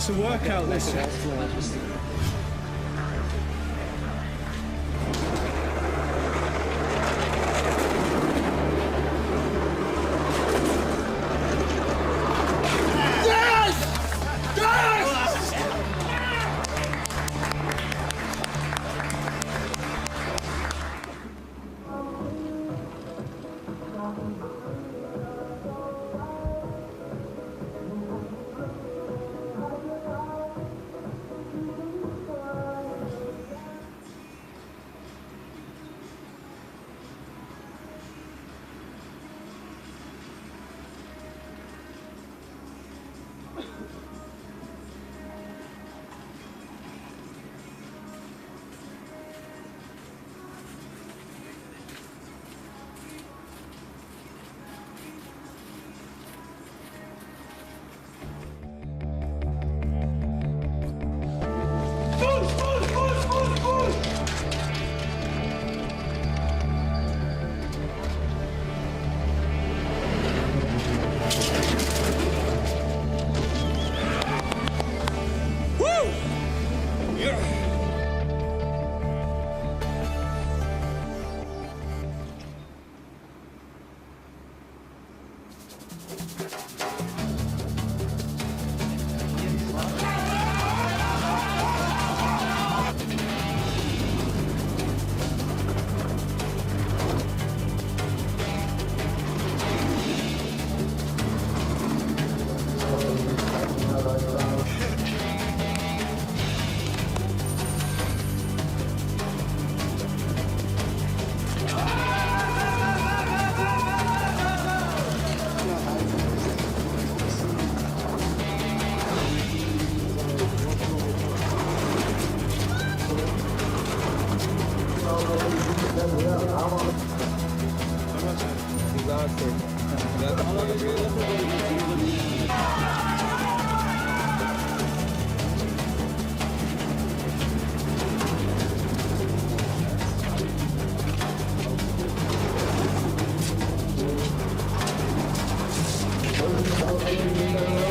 It's a workout, this.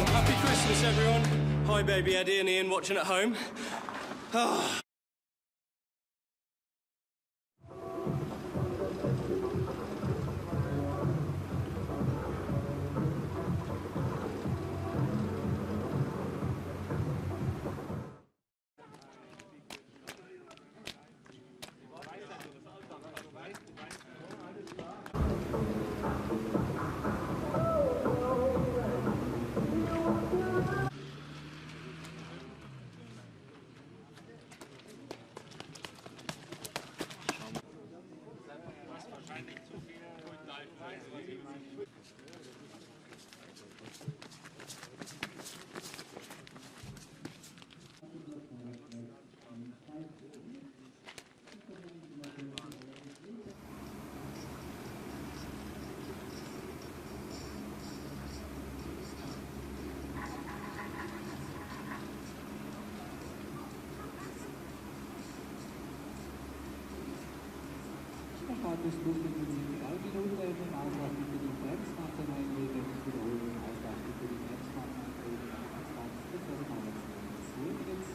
Happy Christmas, everyone. Hi, baby Eddie and Ian watching at home. Oh. Des Luftens sind 3 Minuten im Ausland für die Bremsfahrt der Mainwege wiederholen. Ausland für die Bremsfahrt Mainwege am Anfang des Personalwechsels.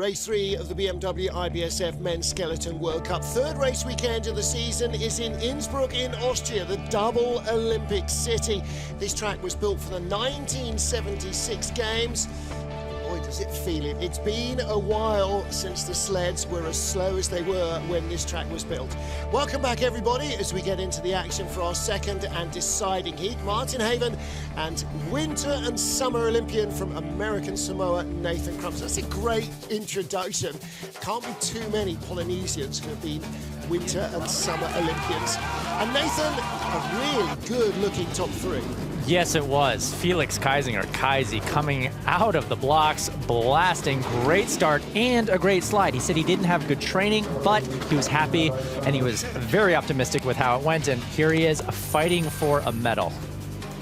Race 3 of the BMW IBSF Men's Skeleton World Cup. Third race weekend of the season is in Innsbruck in Austria, the double Olympic city. This track was built for the 1976 Games. Boy, does it feel it. It's been a while since the sleds were as slow as they were when this track was built. Welcome back, everybody, as we get into the action for our second and deciding heat. Martin Haven and Winter and Summer Olympian from American Samoa, Nathan Crumpton. That's a great introduction. Can't be too many Polynesians who have been Winter and Summer Olympians. And Nathan, a really good-looking top three. Yes, it was. Felix Kaisinger, Kaisi, coming out of the blocks, blasting. Great start and a great slide. He said he didn't have good training, but he was happy and he was very optimistic with how it went. And here he is fighting for a medal.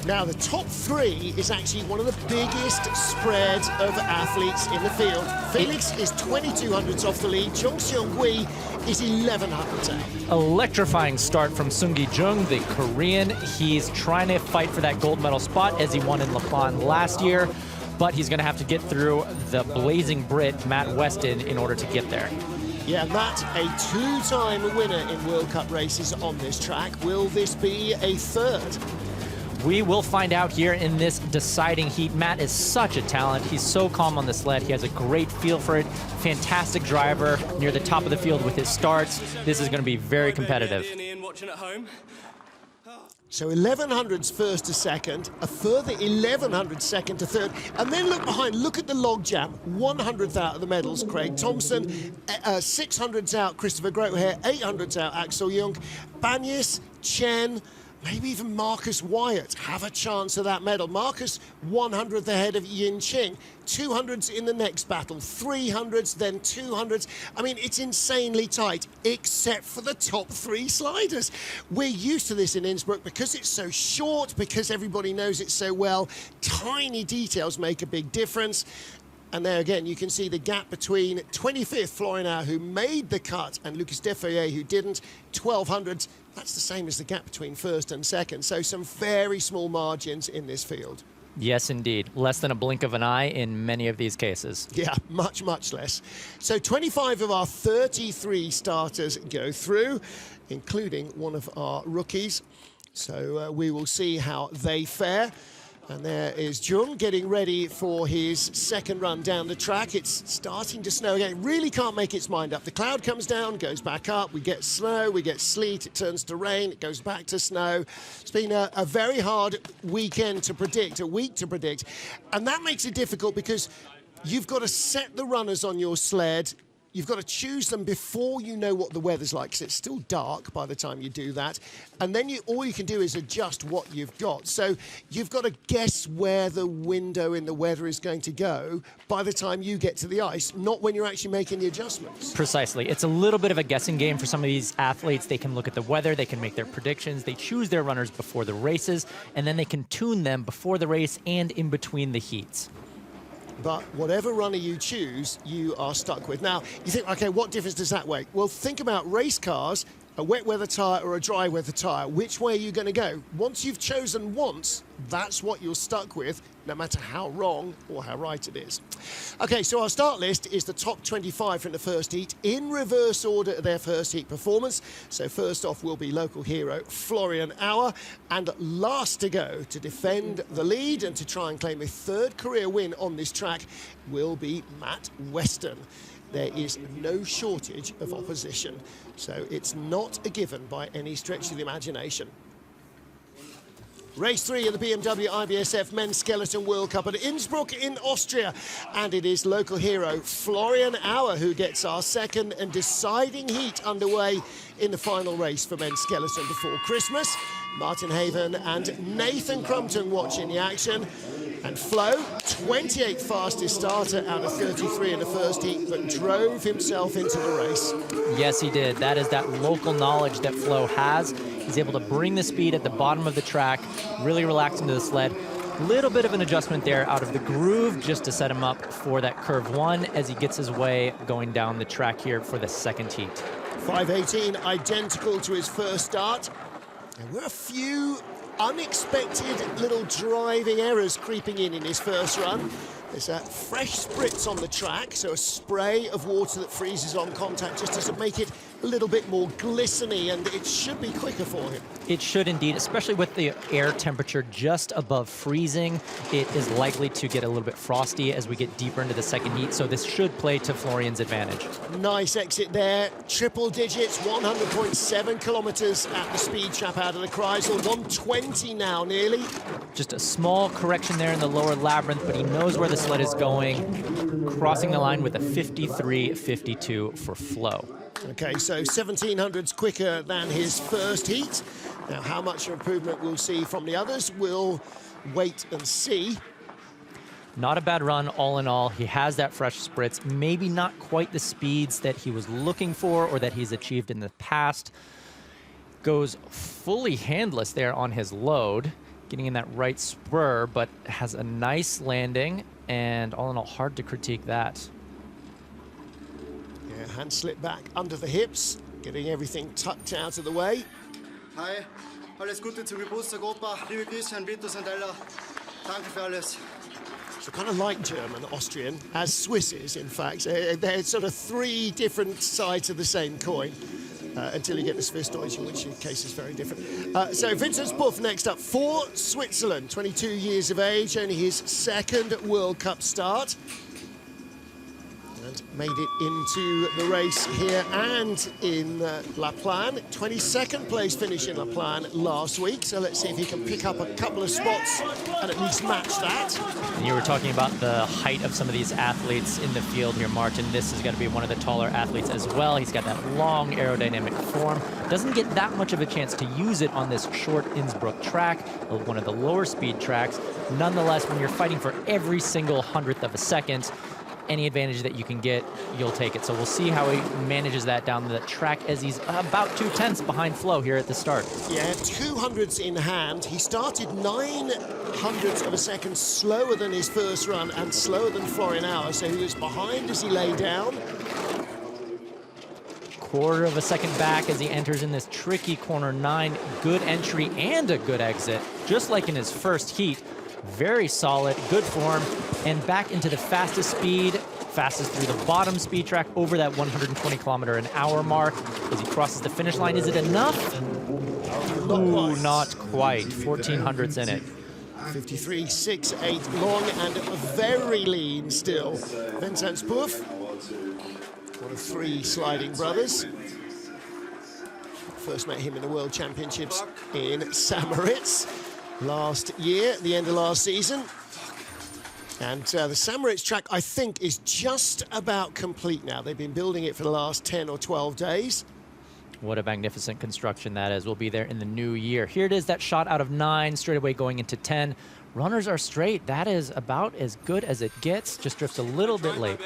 Now, the top three is actually one of the biggest spreads of athletes in the field. Felix is 22 hundredths off the lead. Jung Seung-gui is 11 hundredths out. Electrifying start from Seung-gi Jung, the Korean. He's trying to fight for that gold medal spot as he won in La Plan last year, but he's going to have to get through the blazing Brit, Matt Weston, in order to get there. Yeah, Matt, a two-time winner in World Cup races on this track. Will this be a third? We will find out here in this deciding heat. Matt is such a talent. He's so calm on the sled. He has a great feel for it. Fantastic driver near the top of the field with his starts. This is going to be very competitive. So 11 hundredths first to second, a further 11 hundredths second to third, and then look behind, look at the log jam. 100th out of the medals, Craig Thompson, 600ths out, Christopher Grotehair, 800ths out, Axel Jung, Banyas, Chen, maybe even Marcus Wyatt have a chance of that medal. Marcus 100th ahead of Yin Ching. 200s in the next battle, 300s, then 200s. I mean, it's insanely tight, except for the top three sliders. We're used to this in Innsbruck because it's so short, because everybody knows it so well. Tiny details make a big difference. And there again, you can see the gap between 25th Florian Auer, who made the cut, and Lucas Defeuillet, who didn't. 1200s, that's the same as the gap between first and second. So some very small margins in this field. Yes, indeed. Less than a blink of an eye in many of these cases. Yeah, much, much less. So 25 of our 33 starters go through, including one of our rookies. So we will see how they fare. And there is Jung getting ready for his second run down the track. It's starting to snow again. It really can't make its mind up. The cloud comes down, goes back up. We get snow, we get sleet. It turns to rain. It goes back to snow. It's been a very hard weekend to predict, a week to predict. And that makes it difficult because you've got to set the runners on your sled. You've got to choose them before you know what the weather's like, because it's still dark by the time you do that. And then all you can do is adjust what you've got. So you've got to guess where the window in the weather is going to go by the time you get to the ice, not when you're actually making the adjustments. Precisely. It's a little bit of a guessing game for some of these athletes. They can look at the weather, they can make their predictions, they choose their runners before the races, and then they can tune them before the race and in between the heats. But whatever runner you choose, you are stuck with. Now, you think, okay, what difference does that make? Well, think about race cars, a wet weather tyre or a dry weather tyre. Which way are you going to go? Once you've chosen once, that's what you're stuck with, no matter how wrong or how right it is. Okay, so our start list is the top 25 from the first heat, in reverse order of their first heat performance. So first off will be local hero Florian Auer, and last to go to defend the lead and to try and claim a third career win on this track will be Matt Weston. There is no shortage of opposition, so it's not a given by any stretch of the imagination. Race 3 of the BMW IBSF Men's Skeleton World Cup at Innsbruck in Austria. And it is local hero Florian Auer who gets our second and deciding heat underway in the final race for Men's Skeleton before Christmas. Martin Haven and Nathan Crumpton watching the action. And Flo, 28th fastest starter out of 33 in the first heat, but drove himself into the race. Yes, he did. That is that local knowledge that Flo has. He's able to bring the speed at the bottom of the track, really relax into the sled. Little bit of an adjustment there out of the groove just to set him up for that curve one as he gets his way going down the track here for the second heat. 5:18, identical to his first start. There were a few unexpected little driving errors creeping in his first run. There's a fresh spritz on the track, so a spray of water that freezes on contact just to make it a little bit more glistening, and it should be quicker for him. It should indeed, especially with the air temperature just above freezing. It is likely to get a little bit frosty as we get deeper into the second heat, so this should play to Florian's advantage. Nice exit there, triple digits, 100.7 kilometers at the speed trap out of the Kreisel, 120 now nearly. Just a small correction there in the lower labyrinth, but he knows where the sled is going, crossing the line with a 53.52 for Flo. Okay, so 1700's quicker than his first heat. Now, how much improvement we'll see from the others, we'll wait and see. Not a bad run all in all. He has that fresh spritz, maybe not quite the speeds that he was looking for or that he's achieved in the past. Goes fully handless there on his load, getting in that right spur, but has a nice landing, and all in all, hard to critique that. Yeah, hand slip back under the hips, getting everything tucked out of the way. Hi, alles Gute zur Geburtstag, liebe Grüße an Vitus und Ella. Danke für alles. So kind of like German, Austrian, as Swiss is, in fact. They're sort of three different sides of the same coin until you get the Swiss-Deutsch, in which case is very different. So Vincent Buff next up for Switzerland, 22 years of age, only his second World Cup start. And made it into the race here and in La Plagne. 22nd place finish in La Plagne last week, so let's see if he can pick up a couple of spots and at least match that. And you were talking about the height of some of these athletes in the field here, Martin. This is going to be one of the taller athletes as well. He's got that long aerodynamic form. Doesn't get that much of a chance to use it on this short Innsbruck track, one of the lower speed tracks. Nonetheless, when you're fighting for every single hundredth of a second, any advantage that you can get, you'll take it. So we'll see how he manages that down the track as he's about 2/10 behind Flo here at the start. Yeah, 200s in hand. He started 900ths of a second slower than his first run and slower than Florian Auer, so he was behind as he lay down. Quarter of a second back as he enters in this tricky corner 9. Good entry and a good exit, just like in his first heat. Very solid, good form, and back into the fastest speed, fastest through the bottom speed track over that 120-kilometer-an-hour mark. As he crosses the finish line, is it enough? Ooh, not quite. 1400ths in it. 53.68 long and very lean still. Vincent Spoof, one of 3 sliding brothers. First met him in the World Championships in Samoritz last year, at the end of last season. And the Samoritz track, I think, is just about complete now. They've been building it for the last 10 or 12 days. What a magnificent construction that is. We'll be there in the new year. Here it is, that shot out of 9, straight away going into 10. Runners are straight. That is about as good as it gets. Just drifts a little bit late.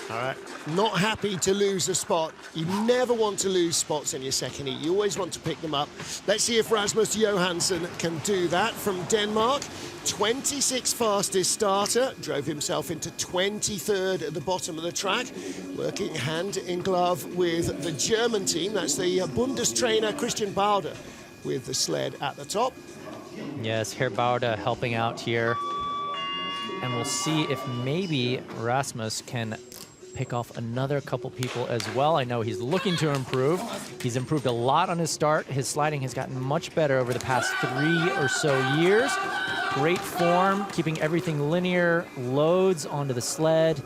All right, not happy to lose a spot. You never want to lose spots in your second heat. You always want to pick them up. Let's see if Rasmus Johansson can do that from Denmark. 26th fastest starter, drove himself into 23rd at the bottom of the track, working hand in glove with the German team. That's the Bundestrainer Christian Bauder with the sled at the top. Yes, Herr Bauder helping out here. And we'll see if maybe Rasmus can pick off another couple people as well. I know he's looking to improve. He's improved a lot on his start. His sliding has gotten much better over the past 3 or so years. Great form, keeping everything linear, loads onto the sled,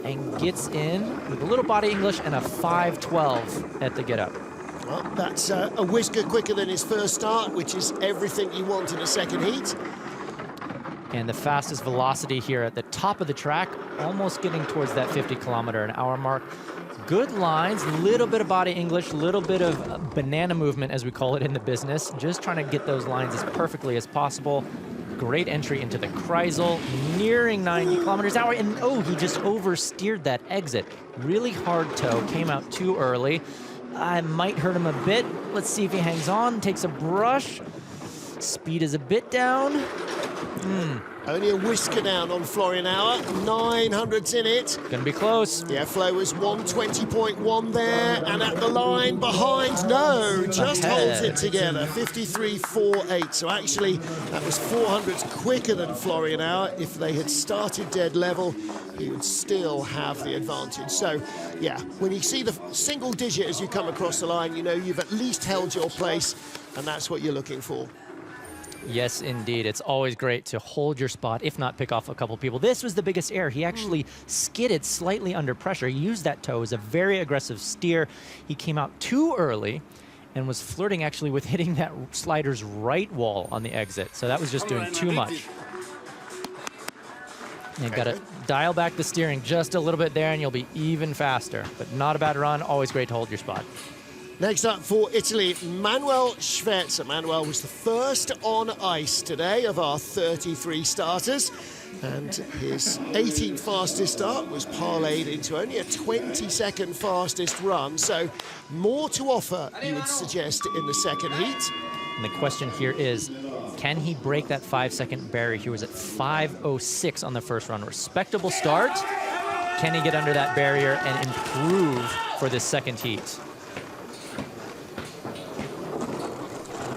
and gets in with a little body English and a 5:12 at the get-up. Well, that's a whisker quicker than his first start, which is everything you want in a second heat. And the fastest velocity here at the top of the track, almost getting towards that 50-kilometer-an-hour mark. Good lines, little bit of body English, little bit of banana movement, as we call it in the business. Just trying to get those lines as perfectly as possible. Great entry into the Kreisel, nearing 90 kilometers an hour. And oh, he just oversteered that exit. Really hard toe, came out too early. I might hurt him a bit. Let's see if he hangs on, takes a brush. Speed is a bit down. Only a whisker down on Florian Auer. 900s in it. Gonna be close. Yeah, Flo was 120.1 there, and at the line behind, no, just holds it together. 53.48. So actually, that was 400s quicker than Florian Auer. If they had started dead level, he would still have the advantage. So, yeah, when you see the single digit as you come across the line, you know you've at least held your place, and that's what you're looking for. Yes, indeed. It's always great to hold your spot, if not pick off a couple people. This was the biggest error. He actually skidded slightly under pressure. He used that toe as a very aggressive steer. He came out too early and was flirting actually with hitting that slider's right wall on the exit. So that was just doing too much. You've got to dial back the steering just a little bit there and you'll be even faster. But not a bad run. Always great to hold your spot. Next up for Italy, Manuel Schwerzer. Manuel was the first on ice today of our 33 starters, and his 18th fastest start was parlayed into only a 22nd fastest run, so more to offer, you would suggest, in the second heat. And the question here is, can he break that 5-second barrier? He was at 5:06 on the first run. Respectable start. Can he get under that barrier and improve for this second heat?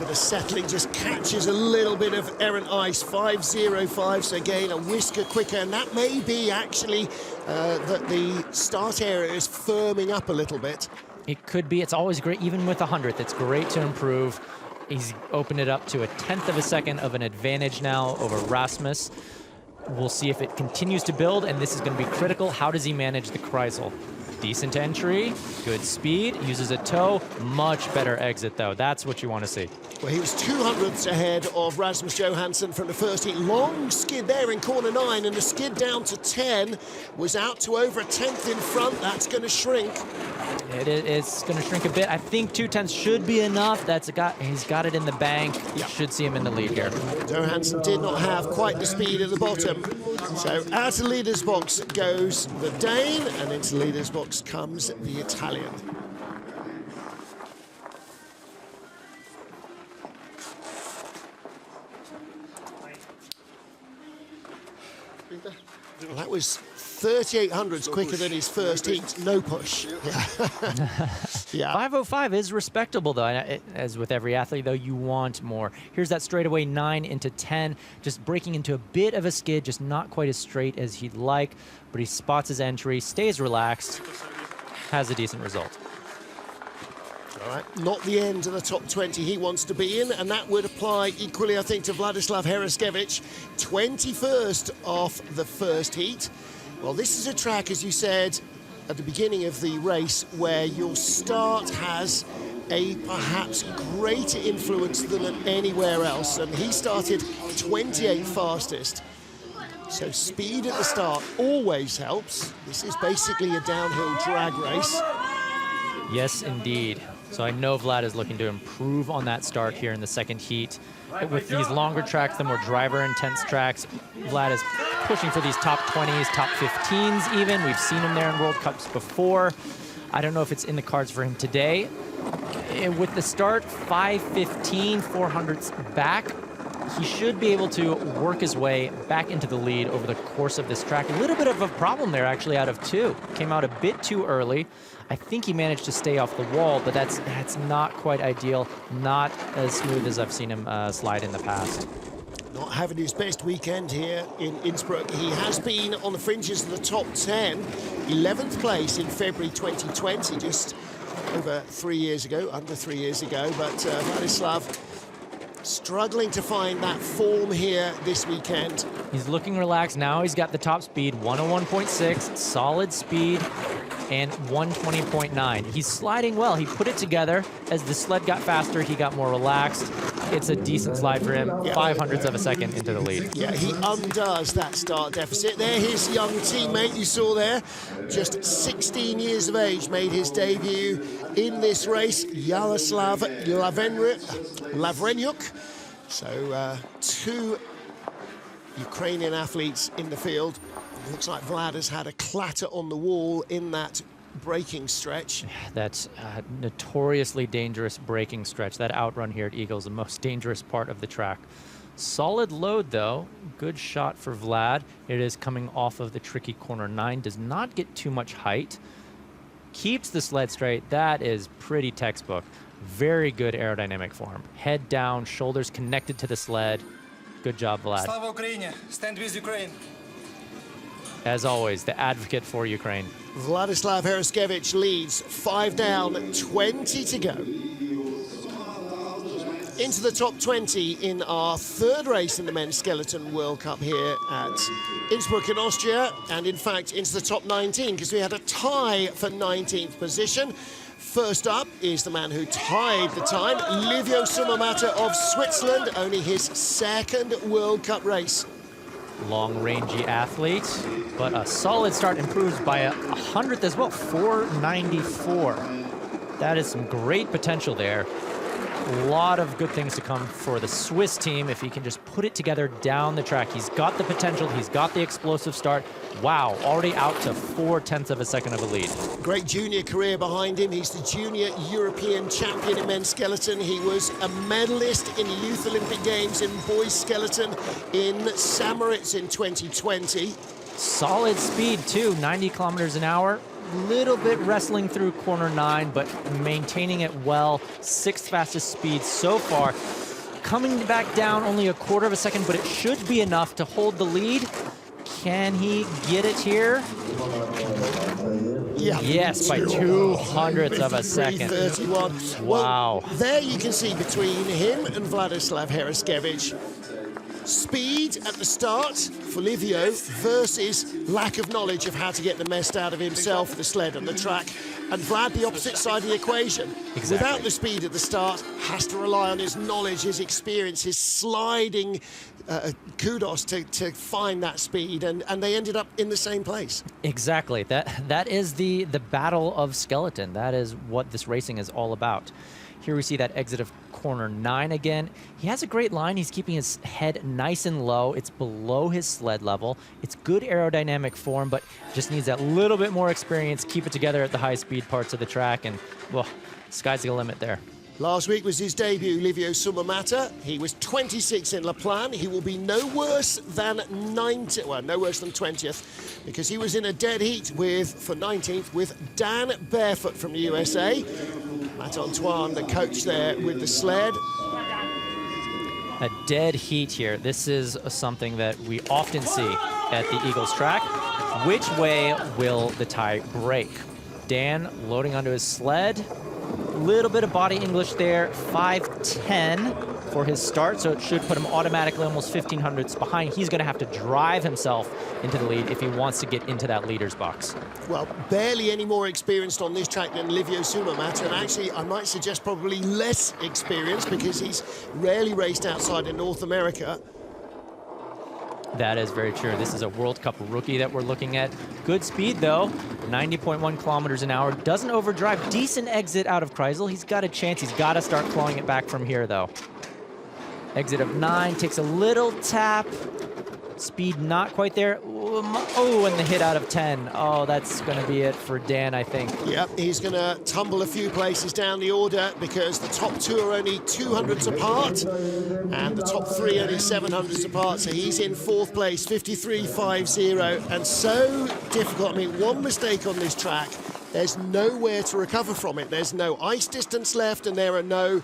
The settling just catches a little bit of errant ice. 5:05, so again a whisker quicker, and that may be actually that the start area is firming up a little bit. It could be. It's always great, even with 100th. It's great to improve. He's opened it up to a 10th of a second of an advantage now over Rasmus. We'll see if it continues to build, and this is going to be critical. How does he manage the Kreisel? Decent entry, good speed, uses a toe, much better exit though. That's what you want to see. Well, he was 200ths ahead of Rasmus Johansson from the first heat. Long skid there in corner 9, and the skid down to 10 was out to over a 10th in front. That's going to shrink. It's going to shrink a bit. I think 2/10 should be enough. He's got it in the bank. You should see him in the lead here. Johansson did not have quite the speed at the bottom. So out of leader's box goes the Dane, and into leader's box comes the Italian. Well, that was 3,800s quicker than his first heat. No push. Yeah. 5:05 is respectable, though. As with every athlete, though, you want more. Here's that straightaway 9 into 10, just breaking into a bit of a skid, just not quite as straight as he'd like, but he spots his entry, stays relaxed, has a decent result. All right, not the end of the top 20 he wants to be in, and that would apply equally, I think, to Vladislav Heraskevich. 21st off the first heat. Well, this is a track, as you said at the beginning of the race, where your start has a perhaps greater influence than anywhere else, and he started 28th fastest. So speed at the start always helps. This is basically a downhill drag race. Yes, indeed. So I know Vlad is looking to improve on that start here in the second heat. With these longer tracks, the more driver-intense tracks, Vlad is pushing for these top 20s, top 15s even. We've seen him there in World Cups before. I don't know if it's in the cards for him today. With the start, 5:15, 400ths back, he should be able to work his way back into the lead over the course of this track. A little bit of a problem there, actually, out of 2. Came out a bit too early. I think he managed to stay off the wall, but that's not quite ideal. Not as smooth as I've seen him slide in the past. Not having his best weekend here in Innsbruck. He has been on the fringes of the top 10. 11th place in February 2020, just over 3 years ago, under 3 years ago. But Vladislav struggling to find that form here this weekend. He's looking relaxed now. He's got the top speed, 101.6, solid speed, and 120.9. He's sliding well. He put it together. As the sled got faster, he got more relaxed. It's a decent slide for him. 500ths of a second into the lead. Yeah, he undoes that start deficit. There, his young teammate you saw there, just 16 years of age, made his debut in this race, Yaroslav Lavrenyuk. So 2 Ukrainian athletes in the field. Looks like Vlad has had a clatter on the wall in that braking stretch. That's a notoriously dangerous braking stretch. That outrun here at Eagle is the most dangerous part of the track. Solid load, though. Good shot for Vlad. It is coming off of the tricky corner 9. Does not get too much height. Keeps the sled straight. That is pretty textbook. Very good aerodynamic form. Head down, shoulders connected to the sled. Good job, Vlad. Slava Ukraine! Stand with Ukraine! As always, the advocate for Ukraine. Vladislav Heraskevich leads, 5 down, 20 to go. Into the top 20 in our third race in the Men's Skeleton World Cup here at Innsbruck in Austria, and in fact into the top 19 because we had a tie for 19th position. First up is the man who tied the time, Livio Sumamata of Switzerland, only his second World Cup race. Long-rangey athlete, but a solid start, improves by a 100th as well, 494. That is some great potential there. A lot of good things to come for the Swiss team if he can just put it together down the track. He's got the potential, he's got the explosive start. Wow, already out to 0.4 of a second of a lead. Great junior career behind him. He's the junior European champion in men's skeleton. He was a medalist in the Youth Olympic Games in boys skeleton in Samoritz in 2020. Solid speed too, 90 kilometers an hour. Little bit wrestling through corner 9, but maintaining it well. 6th fastest speed so far. Coming back down only a 1/4 of a second, but it should be enough to hold the lead. Can he get it here? Yeah. Yes, by 200ths of a second. 3:31. Wow. Well, there you can see between him and Vladislav Heraskevich, speed at the start for Livio versus lack of knowledge of how to get the best out of himself, the sled and the track. And Vlad, the opposite side of the equation. Exactly. Without the speed at the start, has to rely on his knowledge, his experience, his sliding kudos to find that speed, and they ended up in the same place. Exactly. That is the battle of skeleton. That is what this racing is all about. Here we see that exit of corner 9 again. He has a great line. He's keeping his head nice and low. It's below his sled level. It's good aerodynamic form, but just needs that little bit more experience. Keep it together at the high speed parts of the track, and well, sky's the limit there. Last week was his debut, Livio Sumamata. He was 26 in La Plan. He will be no worse than 20th, because he was in a dead heat for 19th with Dan Barefoot from the USA. Matt Antoine, the coach there with the sled. A dead heat here. This is something that we often see at the Eagles track. Which way will the tie break? Dan loading onto his sled. Little bit of body English there, 5:10 for his start, so it should put him automatically almost 1,500ths behind. He's going to have to drive himself into the lead if he wants to get into that leader's box. Well, barely any more experienced on this track than Livio Sumamata, and actually I might suggest probably less experienced because he's rarely raced outside in North America. That is very true. This is a World Cup rookie that we're looking at. Good speed, though. 90.1 kilometers an hour. Doesn't overdrive. Decent exit out of Kreisel. He's got a chance. He's got to start clawing it back from here, though. Exit of 9. Takes a little tap. Speed not quite there. Oh, and the hit out of 10. Oh, that's going to be it for Dan, I think. Yep, he's going to tumble a few places down the order because the top 2 are only 200ths apart and the top 3 only 700ths apart. So he's in 4th place, 53.50, and so difficult. I mean, one mistake on this track, there's nowhere to recover from it. There's no ice distance left, and there are no,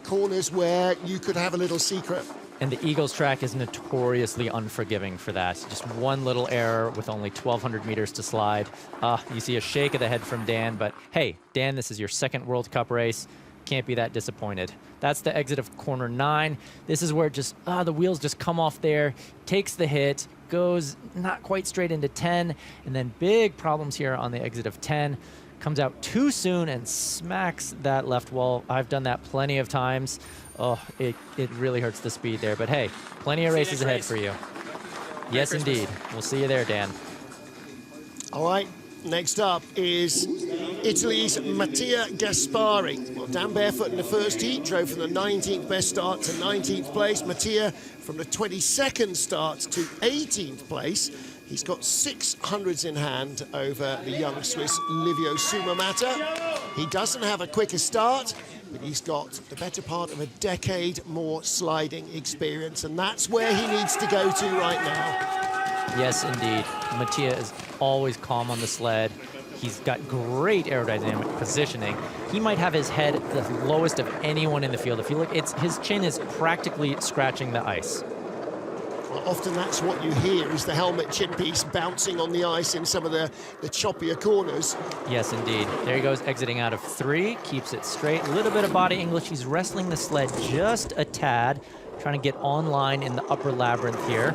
corners where you could have a little secret. And the Eagles track is notoriously unforgiving for that. Just one little error with only 1,200 meters to slide. You see a shake of the head from Dan, but hey, Dan, this is your second World Cup race. Can't be that disappointed. That's the exit of corner 9. This is where it just, the wheels just come off there, takes the hit, goes not quite straight into 10, and then big problems here on the exit of 10. Comes out too soon and smacks that left wall. I've done that plenty of times. Oh, it really hurts the speed there. But hey, plenty of races ahead for you. Yes, indeed. We'll see you there, Dan. All right, next up is Italy's Mattia Gaspari. Well, Dan Barefoot in the first heat drove from the 19th best start to 19th place. Mattia from the 22nd start to 18th place. He's got 600s in hand over the young Swiss Livio Sumamata. He doesn't have a quicker start, but he's got the better part of a decade more sliding experience, and that's where he needs to go to right now. Yes, indeed. Mattia is always calm on the sled. He's got great aerodynamic positioning. He might have his head the lowest of anyone in the field. If you look, his chin is practically scratching the ice. Well, often that's what you hear, is the helmet chin piece bouncing on the ice in some of the choppier corners. Yes, indeed. There he goes, exiting out of 3, keeps it straight. A little bit of body English. He's wrestling the sled just a tad, trying to get online in the upper labyrinth here.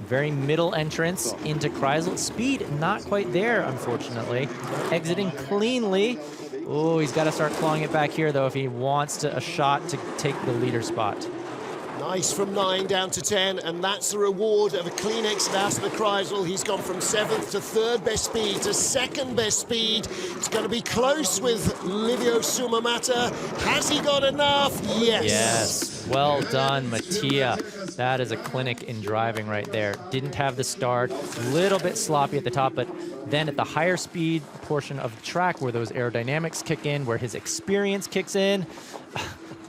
Very middle entrance into Kreisel. Speed not quite there, unfortunately. Exiting cleanly. Oh, he's got to start clawing it back here, though, if he wants a shot to take the leader spot. Nice from 9 down to 10, and that's the reward of a clean exit out of the Kreisel. He's gone from 7th to 3rd best speed to 2nd best speed. It's going to be close with Livio Sumamata. Has he got enough? Yes. Yes. Well done, Mattia. That is a clinic in driving right there. Didn't have the start, a little bit sloppy at the top, but then at the higher speed portion of the track where those aerodynamics kick in, where his experience kicks in,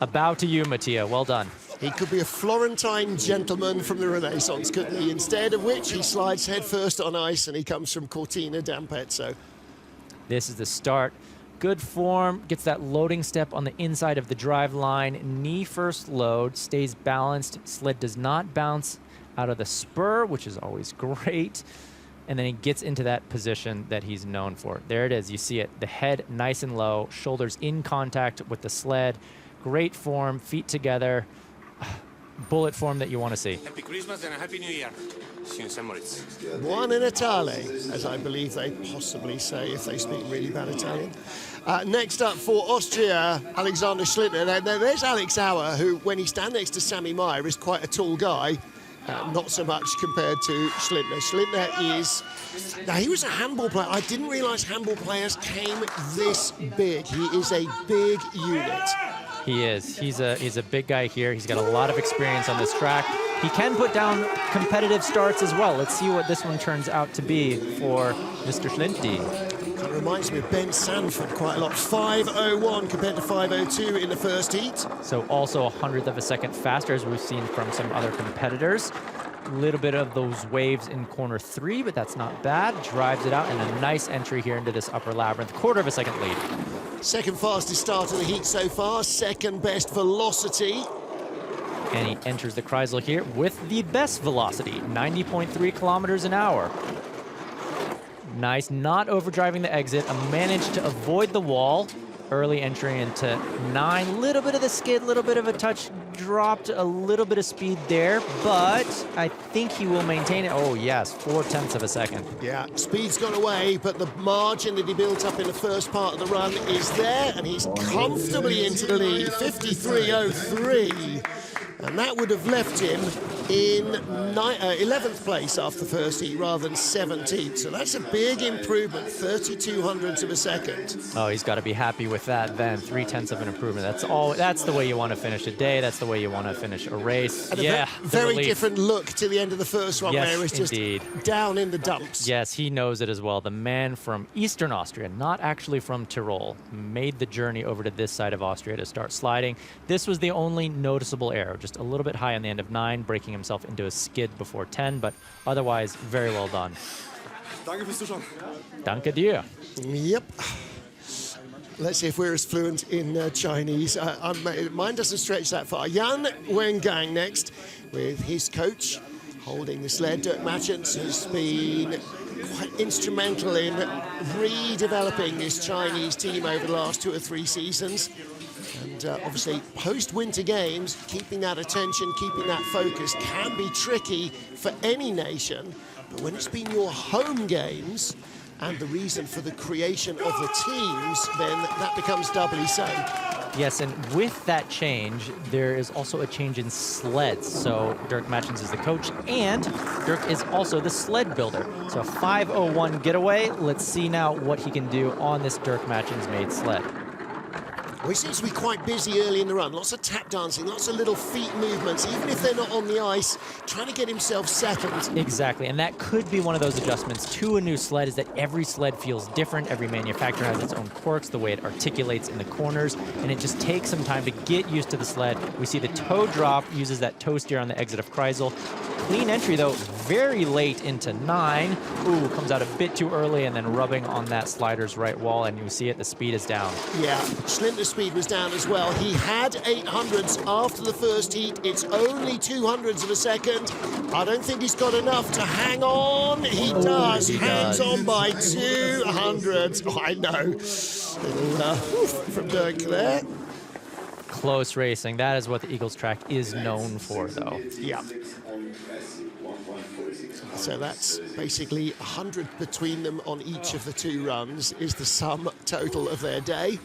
a bow to you, Mattia. Well done. He could be a Florentine gentleman from the Renaissance, couldn't he? Instead of which, he slides headfirst on ice, and he comes from Cortina d'Ampezzo. This is the start. Good form, gets that loading step on the inside of the drive line. Knee first load, stays balanced. Sled does not bounce out of the spur, which is always great. And then he gets into that position that he's known for. There it is, you see it. The head nice and low, shoulders in contact with the sled. Great form, feet together. Bullet form that you want to see. Happy Christmas and a Happy New Year. See you in St. Moritz. Buon Natale, as I believe they possibly say if they speak really bad Italian. Next up for Austria, Alexander Schlittner. Now, there's Alex Auer, who, when he stands next to Sammy Meyer, is quite a tall guy. Not so much compared to Schlittner. Schlittner is... Now, he was a handball player. I didn't realise handball players came this big. He is a big unit. He is. He's a big guy here. He's got a lot of experience on this track. He can put down competitive starts as well. Let's see what this one turns out to be for Mr. Schlinty. Kind of reminds me of Ben Sanford quite a lot. 5:01 compared to 5:02 in the first heat. So also 100th of a second faster, as we've seen from some other competitors. A little bit of those waves in corner 3, but that's not bad. Drives it out, and a nice entry here into this upper labyrinth. 1/4 of a second lead. Second fastest start of the heat so far. Second best velocity. And he enters the Kreisel here with the best velocity, 90.3 kilometers an hour. Nice, not overdriving the exit. Managed to avoid the wall. Early entry into 9. Little bit of the skid, little bit of a touch. Dropped a little bit of speed there, but I think he will maintain it. Oh, yes, 0.4 of a second. Yeah, speed's gone away, but the margin that he built up in the first part of the run is there, and he's comfortably into the lead, 53.03. And that would have left him in 11th place after the first heat rather than 17th. So that's a big improvement, 32 hundredths of a second. Oh, he's got to be happy with that then. 0.3 of an improvement. That's the way you want to finish a day. That's the way you want to finish a race. And yeah, a very different look to the end of the first one, yes, where it was just indeed. Down in the dumps. Yes, he knows it as well. The man from Eastern Austria, not actually from Tyrol, made the journey over to this side of Austria to start sliding. This was the only noticeable error, just a little bit high on the end of 9, breaking himself into a skid before 10, but otherwise very well done. Danke fürs Zuschauen. Danke dir. Yep. Let's see if we're as fluent in Chinese. Mine doesn't stretch that far. Yan Wengang next with his coach holding the sled. Dirk Matchens has been quite instrumental in redeveloping this Chinese team over the last 2 or 3 seasons. And obviously, post-Winter Games, keeping that attention, keeping that focus can be tricky for any nation. But when it's been your home games and the reason for the creation of the teams, then that becomes doubly so. Yes, and with that change, there is also a change in sleds. So Dirk Matchens is the coach, and Dirk is also the sled builder. So a 5:01 getaway. Let's see now what he can do on this Dirk Matchens-made sled. Well, he seems to be quite busy early in the run. Lots of tap dancing, lots of little feet movements, even if they're not on the ice, trying to get himself settled. Exactly, and that could be one of those adjustments to a new sled, is that every sled feels different. Every manufacturer has its own quirks, the way it articulates in the corners, and it just takes some time to get used to the sled. We see the toe drop, uses that toe steer on the exit of Kreisel. Clean entry, though, very late into 9. Ooh, comes out a bit too early and then rubbing on that slider's right wall, and you see it, the speed is down. Yeah, Schlindler's speed was down as well. He had 800s after the first heat. It's only 200s of a second. I don't think he's got enough to hang on. He does. He Hangs does. on by 200s. Oh, I know. Little from Dirk there. Close racing. That is what the Eagles track is known for, though. Yeah. So that's basically 100 between them on each of the 2 runs is the sum total of their day.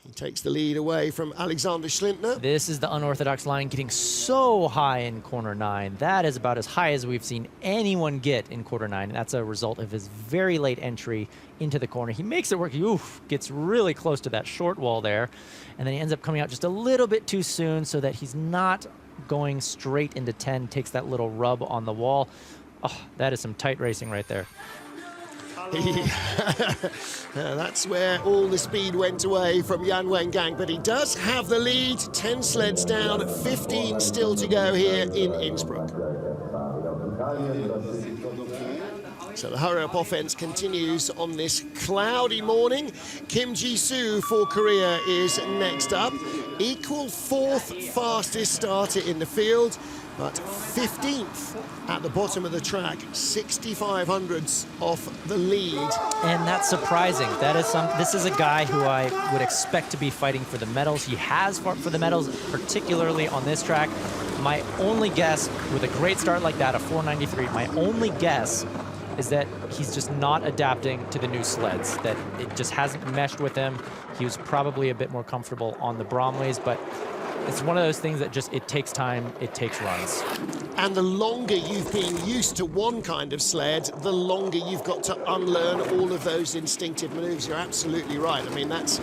He takes the lead away from Alexander Schlindler. This is the unorthodox line getting so high in corner 9. That is about as high as we've seen anyone get in quarter 9. That's a result of his very late entry into the corner. He makes it work. Oof, gets really close to that short wall there. And then he ends up coming out just a little bit too soon so that he's not going straight into 10. Takes that little rub on the wall. Oh, that is some tight racing right there. That's where all the speed went away from Yan Wengang, but he does have the lead. 10 sleds down, 15 still to go here in Innsbruck. So the hurry-up offense continues on this cloudy morning. Kim Ji-soo for Korea is next up. Equal 4th fastest starter in the field, but 15th at the bottom of the track, 6,500ths off the lead. And that's surprising. This is a guy who I would expect to be fighting for the medals. He has fought for the medals, particularly on this track. My only guess, with a great start like that, a 493, my only guess is that he's just not adapting to the new sleds, that it just hasn't meshed with him. He was probably a bit more comfortable on the Bromleys, but it's one of those things that just, it takes time, it takes runs. And the longer you've been used to one kind of sled, the longer you've got to unlearn all of those instinctive moves. You're absolutely right. I mean, that's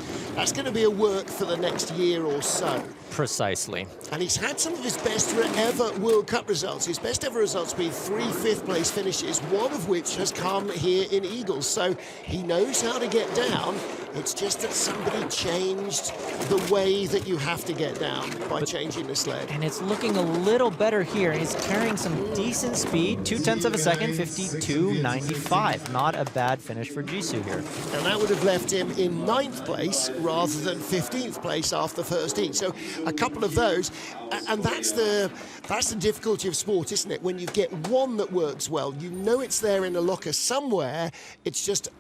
going to be a work for the next year or so. Precisely. And he's had some of his best ever World Cup results. His best ever results being 3 5th-place finishes, one of which has come here in Eagles. So he knows how to get down. It's just that somebody changed the way that you have to get down by changing the sled. And it's looking a little better here. He's carrying some decent speed, 0.2 of a second, 52.95. Not a bad finish for Jisoo here. And that would have left him in 9th place rather than 15th place after the first heat. So a couple of those, and that's the difficulty of sport, isn't it? When you get one that works well, you know it's there in a locker somewhere. It's just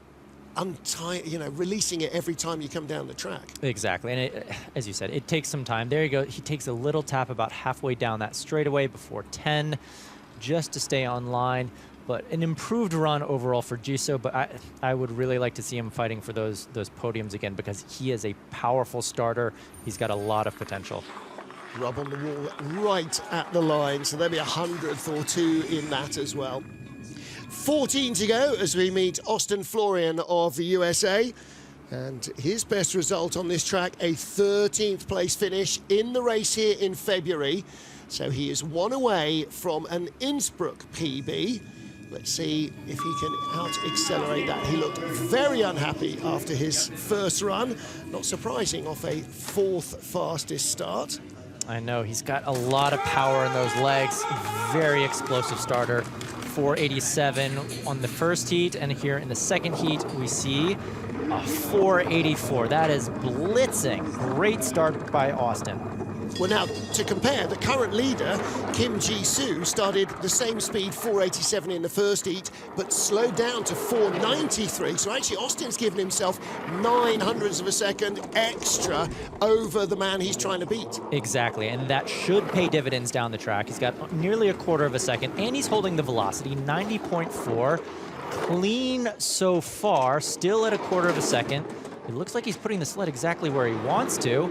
releasing it every time you come down the track. Exactly, and as you said, it takes some time. There you go. He takes a little tap about halfway down that straightaway before 10, just to stay on line. But an improved run overall for Jisoo, but I would really like to see him fighting for those podiums again, because he is a powerful starter. He's got a lot of potential. Rub on the wall right at the line, so there'll be 100th or 2 in that as well. 14 to go as we meet Austin Florian of the USA. And his best result on this track, a 13th place finish in the race here in February. So he is 1 away from an Innsbruck PB. Let's see if he can out-accelerate that. He looked very unhappy after his first run. Not surprising, off a 4th fastest start. I know, he's got a lot of power in those legs. Very explosive starter. 487 on the first heat, and here in the second heat we see a 484. That is blitzing. Great start by Austin. Well, now, to compare, the current leader, Kim Ji-soo, started the same speed, 487 in the first heat, but slowed down to 493. So actually, Austin's given himself 900ths of a second extra over the man he's trying to beat. Exactly, and that should pay dividends down the track. He's got nearly a 1/4 of a second, and he's holding the velocity, 90.4. Clean so far, still at a 1/4 of a second. It looks like he's putting the sled exactly where he wants to.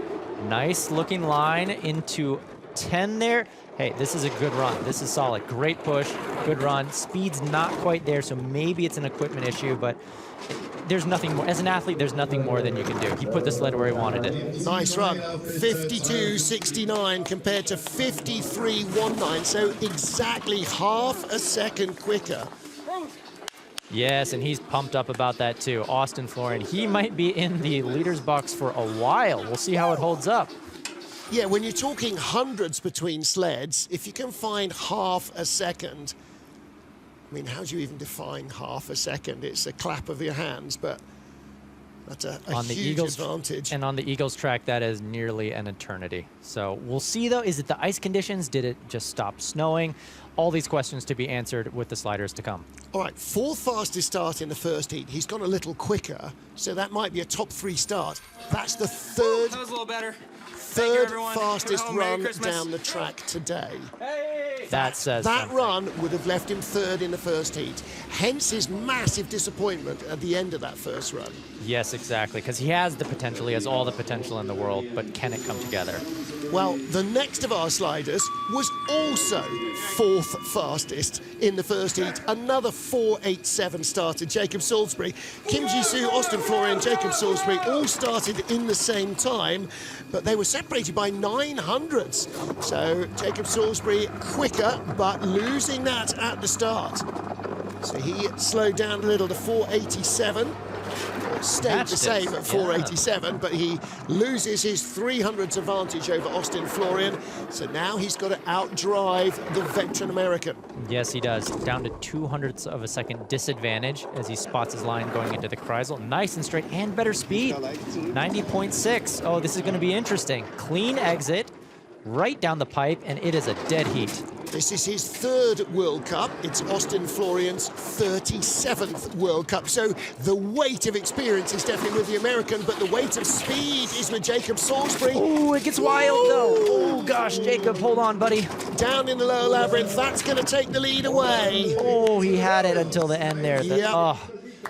Nice looking line into 10 there. Hey, this is a good run. This is solid. Great push, good run. Speed's not quite there, so maybe it's an equipment issue, but there's nothing more. As an athlete, there's nothing more than you can do. He put the sled where he wanted it. Nice run. 52.69 compared to 53.19, so exactly half a second quicker. Yes, and he's pumped up about that too. Austin Florian, he might be in the leader's box for a while. We'll see how it holds up. Yeah, when you're talking hundreds between sleds, if you can find half a second, I mean, how do you even define half a second? It's a clap of your hands, but that's a huge advantage. And on the Eagles track, that is nearly an eternity. So we'll see, though. Is it the ice conditions? Did it just stop snowing? All these questions to be answered with the sliders to come. All right, 4th fastest start in the first heat. He's gone a little quicker, so that might be a top 3 start. That's the third. That was a little better. Third fastest run down the track today. That says that something. run would have left him 3rd in the first heat. Hence his massive disappointment at the end of that first run. Yes, exactly, because he has the potential. He has all the potential in the world, but can it come together? Well, the next of our sliders was also 4th fastest in the first heat. Another 4.87 starter, Jacob Salisbury. Kim Ji-soo, Austin Florian, Jacob Salisbury all started in the same time, but they were separated by 900ths. So Jacob Salisbury quicker, but losing that at the start. So he slowed down a little to 4.87. Stayed the same at 4.87, but he loses his 300ths advantage over Austin Florian. So now he's got to outdrive the veteran American. Yes, he does. Down to 200ths of a second disadvantage as he spots his line going into the Kreisel. Nice and straight and better speed. 90.6. Oh, this is going to be interesting. Clean exit, right down the pipe, and it is a dead heat. This is his 3rd World Cup. It's Austin Florian's 37th World Cup. So the weight of experience is definitely with the American, but the weight of speed is with Jacob Salisbury. Oh, it gets wild, though. Oh, gosh, Jacob, hold on, buddy. Down in the lower labyrinth, that's going to take the lead away. Oh, he had it until the end there. Yep.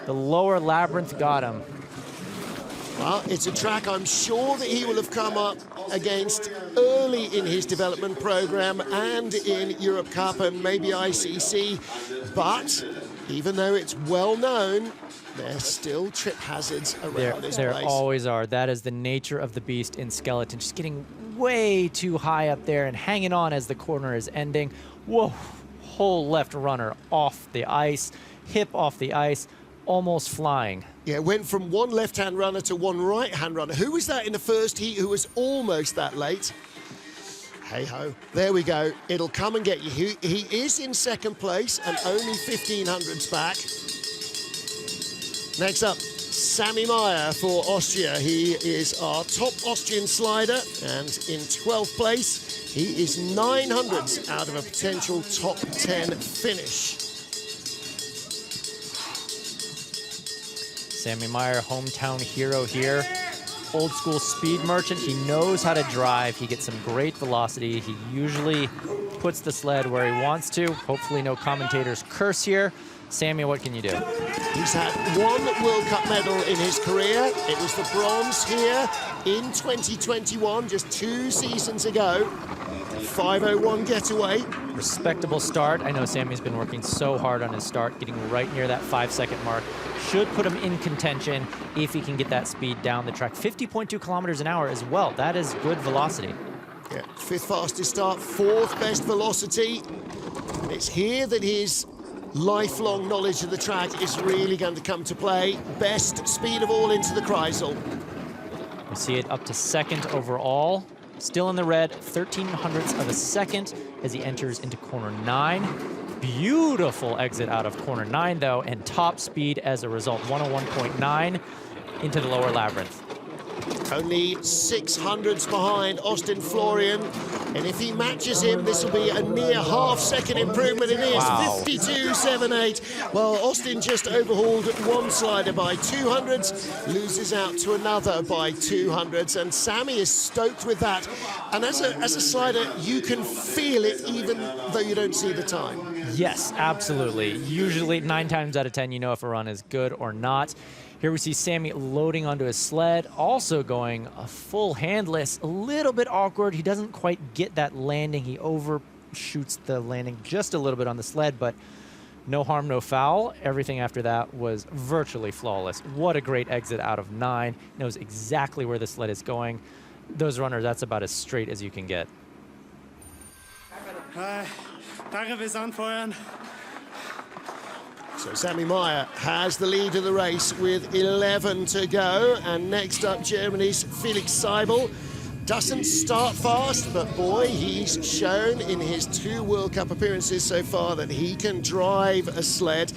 The lower labyrinth got him. Well, it's a track I'm sure that he will have come up against early in his development program and in Europe Cup and maybe ICC. But even though it's well known, there's still trip hazards around this There place. always are. That is the nature of the beast in skeleton. Just getting way too high up there and hanging on as the corner is ending. Whoa, whole left runner off the ice, hip off the ice, almost flying. Yeah, went from one left-hand runner to one right-hand runner. Who was that in the first heat who was almost that late? Hey-ho, there we go. It'll come and get you. He is in 2nd place and only 1,500ths back. Next up, Sammy Meyer for Austria. He is our top Austrian slider, and in 12th place, he is 900ths out of a potential top 10 finish. Sammy Meyer, hometown hero here. Old school speed merchant. He knows how to drive. He gets some great velocity. He usually puts the sled where he wants to. Hopefully no commentators curse here. Sammy, what can you do? He's had 1 World Cup medal in his career. It was the bronze here in 2021, just 2 seasons ago. 5:01 getaway. Respectable start. I know Sammy's been working so hard on his start, getting right near that 5-second mark. Should put him in contention if he can get that speed down the track. 50.2 kilometers an hour as well. That is good velocity. Yeah, 5th fastest start, 4th best velocity. And it's here that his lifelong knowledge of the track is really going to come to play. Best speed of all into the Kreisel. We see it up to 2nd overall. Still in the red, 1,300ths of a second as he enters into corner 9. Beautiful exit out of corner 9, though, and top speed as a result, 101.9 into the lower labyrinth. Only 600ths behind Austin Florian. And if he matches him, this will be a near half-second improvement. It is Wow. 52.78. Well, Austin just overhauled one slider by 200ths, loses out to another by 200ths, and Sammy is stoked with that. And as a slider, you can feel it even though you don't see the time. Yes, absolutely. Usually 9 times out of 10, you know if a run is good or not. Here we see Sammy loading onto his sled, also going a full handless, a little bit awkward. He doesn't quite get that landing. He overshoots the landing just a little bit on the sled, but no harm, no foul. Everything after that was virtually flawless. What a great exit out of 9. Knows exactly where the sled is going. Those runners, that's about as straight as you can get. Danke fürs Anfeuern. So Sammy Meyer has the lead of the race with 11 to go. And next up, Germany's Felix Seibel. Doesn't start fast, but boy, he's shown in his 2 World Cup appearances so far that he can drive a sled.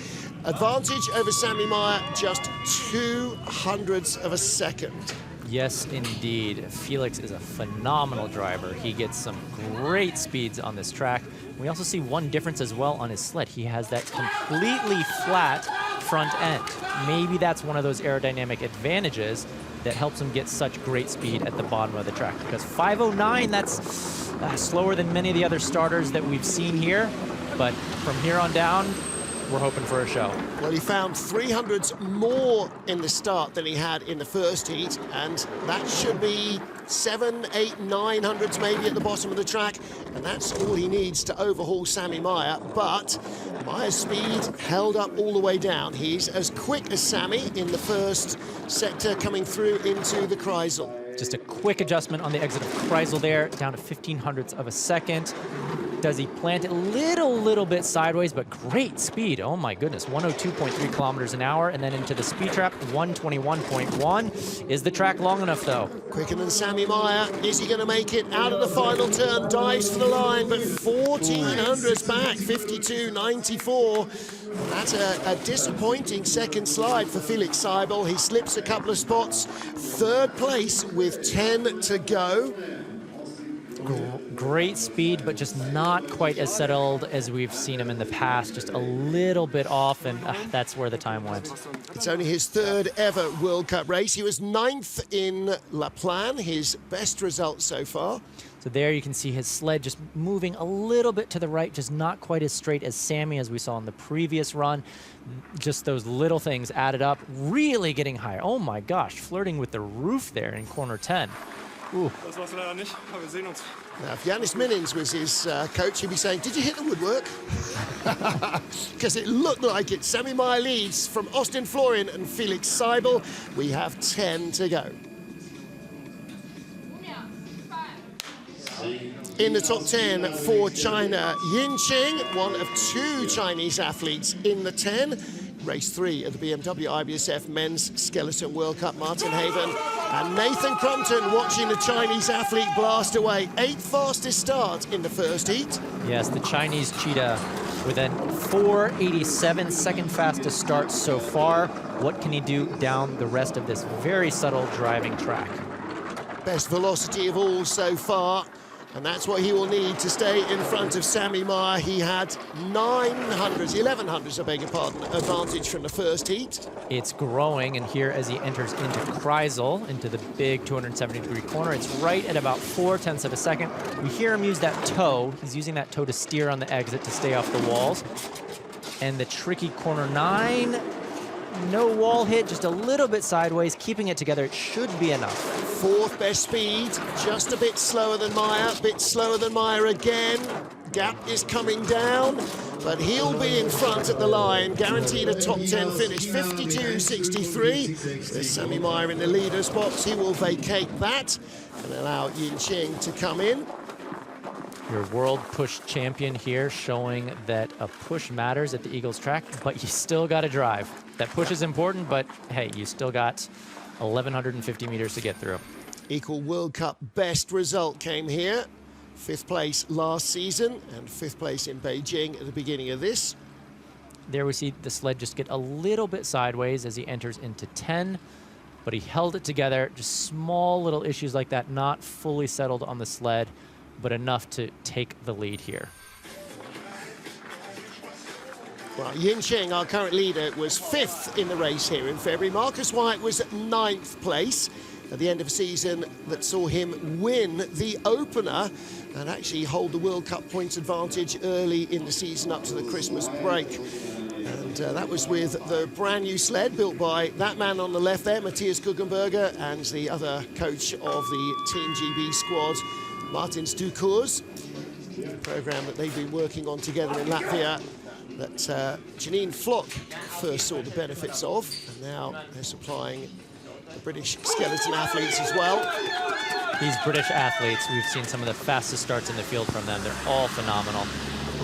Advantage over Sammy Meyer, just 0.02 of a second. Yes, indeed. Felix is a phenomenal driver. He gets some great speeds on this track. We also see one difference as well on his sled. He has that completely flat front end. Maybe that's one of those aerodynamic advantages that helps him get such great speed at the bottom of the track. Because 5:09, that's slower than many of the other starters that we've seen here. But from here on down, we're hoping for a show. Well, he found 300s more in the start than he had in the first heat, and that should be 700, 800, 900s maybe at the bottom of the track, and that's all he needs to overhaul Sammy Meyer. But Meyer's speed held up all the way down. He's as quick as Sammy in the first sector coming through into the Kreisel. Just a quick adjustment on the exit of Kreisel there, down to 0.15 of a second. Does he plant it a little bit sideways, but great speed. Oh my goodness, 102.3 kilometers an hour, and then into the speed trap, 121.1. Is the track long enough though? Quicker than Sammy Meyer. Is he going to make it out of the final turn? Dives for the line, but 1400s back, 52.94. That's a disappointing second slide for Felix Seibel. He slips a couple of spots. 3rd place with 10 to go. Great speed, but just not quite as settled as we've seen him in the past. Just a little bit off, and that's where the time went. It's only his 3rd ever World Cup race. He was 9th in La Plan, his best result so far. So there you can see his sled just moving a little bit to the right, just not quite as straight as Sammy as we saw in the previous run. Just those little things added up, really getting higher. Oh my gosh, flirting with the roof there in corner 10. Ooh. Das war's leider nicht, aber wir sehen uns. Now, if Yannis Minins was his coach, he'd be saying, did you hit the woodwork? Because it looked like it. Sammy Meyer leads from Austin Florian and Felix Seibel. We have 10 to go. In the top 10 for China, Yin Qing, one of 2 Chinese athletes in the 10. Race 3 of the BMW IBSF Men's Skeleton World Cup. Martin Haven and Nathan Crumpton watching the Chinese athlete blast away. 8th fastest start in the first heat. Yes, the Chinese cheetah with a 4:87, second fastest start so far. What can he do down the rest of this very subtle driving track? Best velocity of all so far. And that's what he will need to stay in front of Sammy Meyer. He had 1100s, I beg your pardon, advantage from the first heat. It's growing, and here as he enters into Kreisel, into the big 270-degree corner, it's right at about 0.4 of a second. We hear him use that toe. He's using that toe to steer on the exit to stay off the walls. And the tricky corner 9, no wall hit, just a little bit sideways, keeping it together. It should be enough. 4th best speed, just a bit slower than Meyer, bit slower than Meyer again. Gap is coming down, but he'll be in front at the line, guaranteed a top 10 finish, 52.63. There's Sammy Meyer in the leader's box. He will vacate that and allow Yin Qing to come in. Your world push champion here, showing that a push matters at the Eagles track, but you still got to drive. That push is important, but hey, you still got 1,150 meters to get through. Equal World Cup best result came here. 5th place last season and 5th place in Beijing at the beginning of this. There we see the sled just get a little bit sideways as he enters into 10, but he held it together. Just small little issues like that, not fully settled on the sled, but enough to take the lead here. Well, Yin Qing, our current leader, was 5th in the race here in February. Marcus White was at 9th place at the end of a season that saw him win the opener and actually hold the World Cup points advantage early in the season up to the Christmas break. And And that was with the brand new sled built by that man on the left there, Matthias Guggenberger, and the other coach of the Team GB squad, Martin Stukurs. A program that they've been working on together in Latvia that Janine Flock first saw the benefits of, and now they're supplying the British skeleton athletes as well. These British athletes, we've seen some of the fastest starts in the field from them. They're all phenomenal.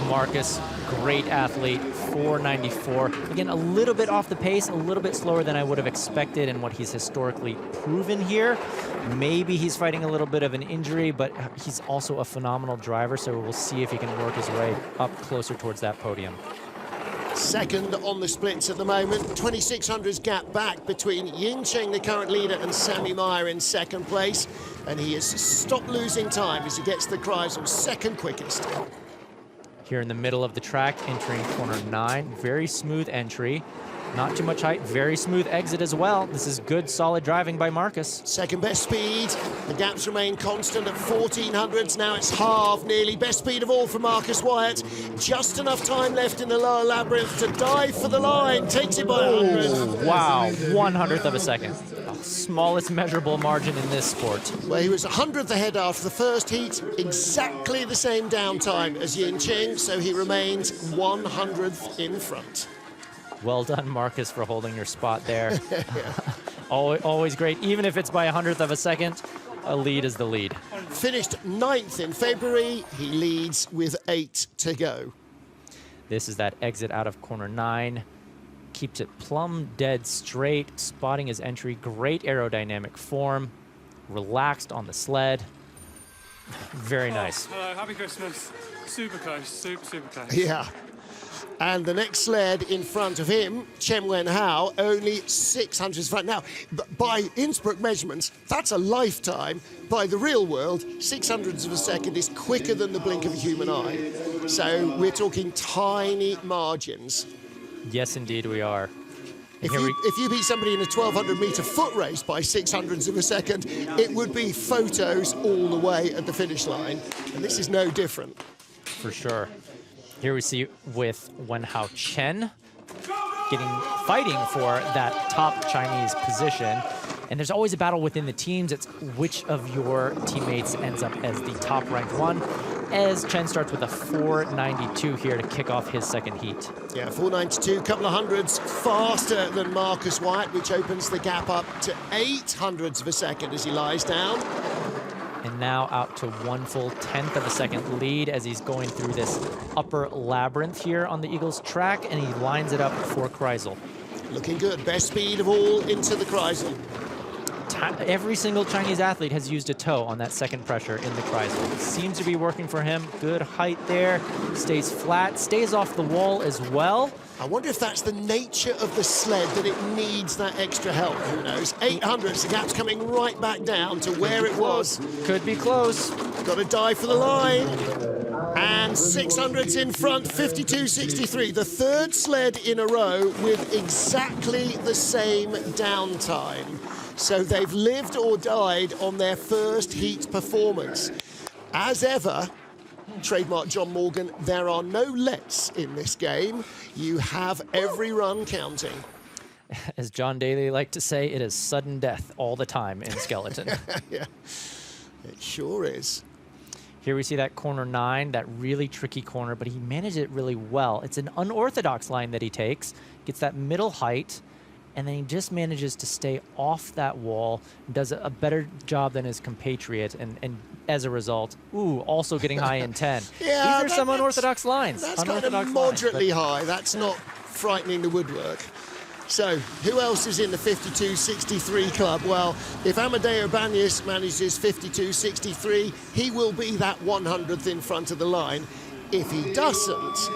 Marcus, great athlete, 4.94. Again, a little bit off the pace, a little bit slower than I would have expected and what he's historically proven here. Maybe he's fighting a little bit of an injury, but he's also a phenomenal driver, so we'll see if he can work his way up closer towards that podium. Second on the splits at the moment. 2600's gap back between Yin Cheng, the current leader, and Sammy Meyer in second place. And he has stopped losing time as he gets the Kreisel second quickest. Here in the middle of the track, entering corner 9. Very smooth entry. Not too much height, very smooth exit as well. This is good, solid driving by Marcus. Second best speed. The gaps remain constant at 1400s. Now it's halved nearly. Best speed of all for Marcus Wyatt. Just enough time left in the lower labyrinth to dive for the line. Takes it by 100. Wow, 1/100th of a second. Smallest measurable margin in this sport. Well, he was 100th ahead after the first heat. Exactly the same downtime as Yin Cheng, so he remains 100th in front. Well done, Marcus, for holding your spot there. Always great. Even if it's by 100th of a second, a lead is the lead. Finished 9th in February. He leads with 8 to go. This is that exit out of corner 9. Keeps it plumb dead straight. Spotting his entry. Great aerodynamic form. Relaxed on the sled. Very nice. Hello, happy Christmas. Super close, super close. Yeah. And the next sled in front of him, Chen Wen Hao, only 600s front. Now, by Innsbruck measurements, that's a lifetime. By the real world, 600s of a second is quicker than the blink of a human eye. So we're talking tiny margins. Yes, indeed, we are. If you beat somebody in a 1200-meter foot race by 600s of a second, it would be photos all the way at the finish line. And this is no different. For sure. Here we see with Wenhao Chen fighting for that top Chinese position. And there's always a battle within the teams. It's which of your teammates ends up as the top ranked one, as Chen starts with a 4.92 here to kick off his second heat. Yeah, 4.92, couple of hundreds faster than Marcus Wyatt, which opens the gap up to 800s of a second as he lies down. And now out to 1/10 of a second lead as he's going through this upper labyrinth here on the Eagles track, and he lines it up for Kreisel. Looking good. Best speed of all into the Kreisel. Every single Chinese athlete has used a toe on that second pressure in the Kreisel. It seems to be working for him. Good height there. Stays flat. Stays off the wall as well. I wonder if that's the nature of the sled, that it needs that extra help. Who knows? 800s, the gap's coming right back down to where it was. Could be close. Got to dive for the line. And 600s in front, 52.63. The third sled in a row with exactly the same downtime. So they've lived or died on their first heat performance. As ever, trademark John Morgan, there are no lets in this game. You have every run counting. As John Daly liked to say, it is sudden death all the time in skeleton. Yeah, it sure is. Here we see that corner 9, that really tricky corner, but he managed it really well. It's an unorthodox line that he takes, gets that middle height, and then he just manages to stay off that wall, does a better job than his compatriot, and as a result, also getting high in 10. Yeah, these are some unorthodox lines. That's kind of moderately high. That's not frightening the woodwork. So, who else is in the 52.63 club? Well, if Amadeo Banyas manages 52.63, he will be that 100th in front of the line. If he doesn't,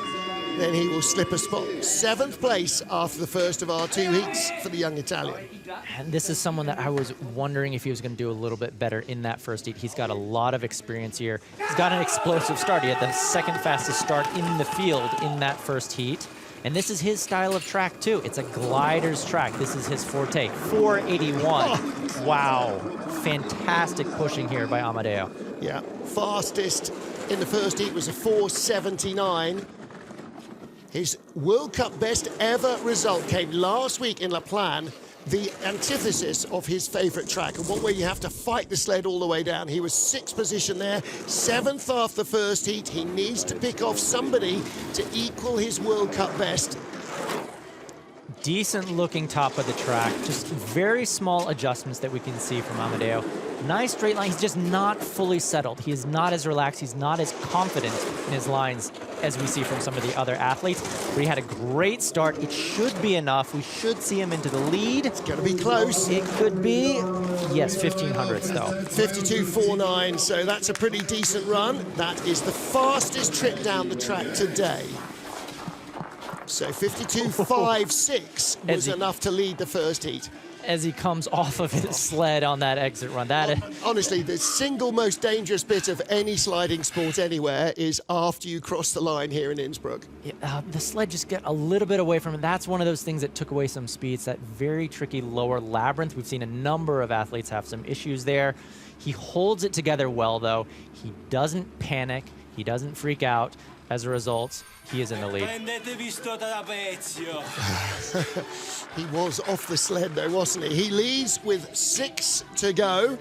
then he will slip a spot. 7th place after the first of our 2 heats for the young Italian. And this is someone that I was wondering if he was going to do a little bit better in that first heat. He's got a lot of experience here. He's got an explosive start. He had the second fastest start in the field in that first heat. And this is his style of track, too. It's a glider's track. This is his forte. 481. Oh. Wow. Fantastic pushing here by Amadeo. Yeah. Fastest in the first heat was a 479. His World Cup best ever result came last week in La Plagne, the antithesis of his favourite track, and one where you have to fight the sled all the way down. He was 6th position there, 7th after the first heat. He needs to pick off somebody to equal his World Cup best. Decent looking top of the track, just very small adjustments that we can see from Amadeo. Nice straight line, he's just not fully settled. He is not as relaxed, he's not as confident in his lines as we see from some of the other athletes. But he had a great start, it should be enough. We should see him into the lead. It's gonna be close. It could be, yes, 1500s though. 52.49, so that's a pretty decent run. That is the fastest trip down the track today. So 52.56 was enough to lead the first heat. As he comes off of his sled on that exit run. Honestly, the single most dangerous bit of any sliding sport anywhere is after you cross the line here in Innsbruck. The sled just got a little bit away from him. That's one of those things that took away some speed. It's that very tricky lower labyrinth. We've seen a number of athletes have some issues there. He holds it together well, though. He doesn't panic. He doesn't freak out. As a result, he is in the lead. He was off the sled, though, wasn't he? He leads with 6 to go.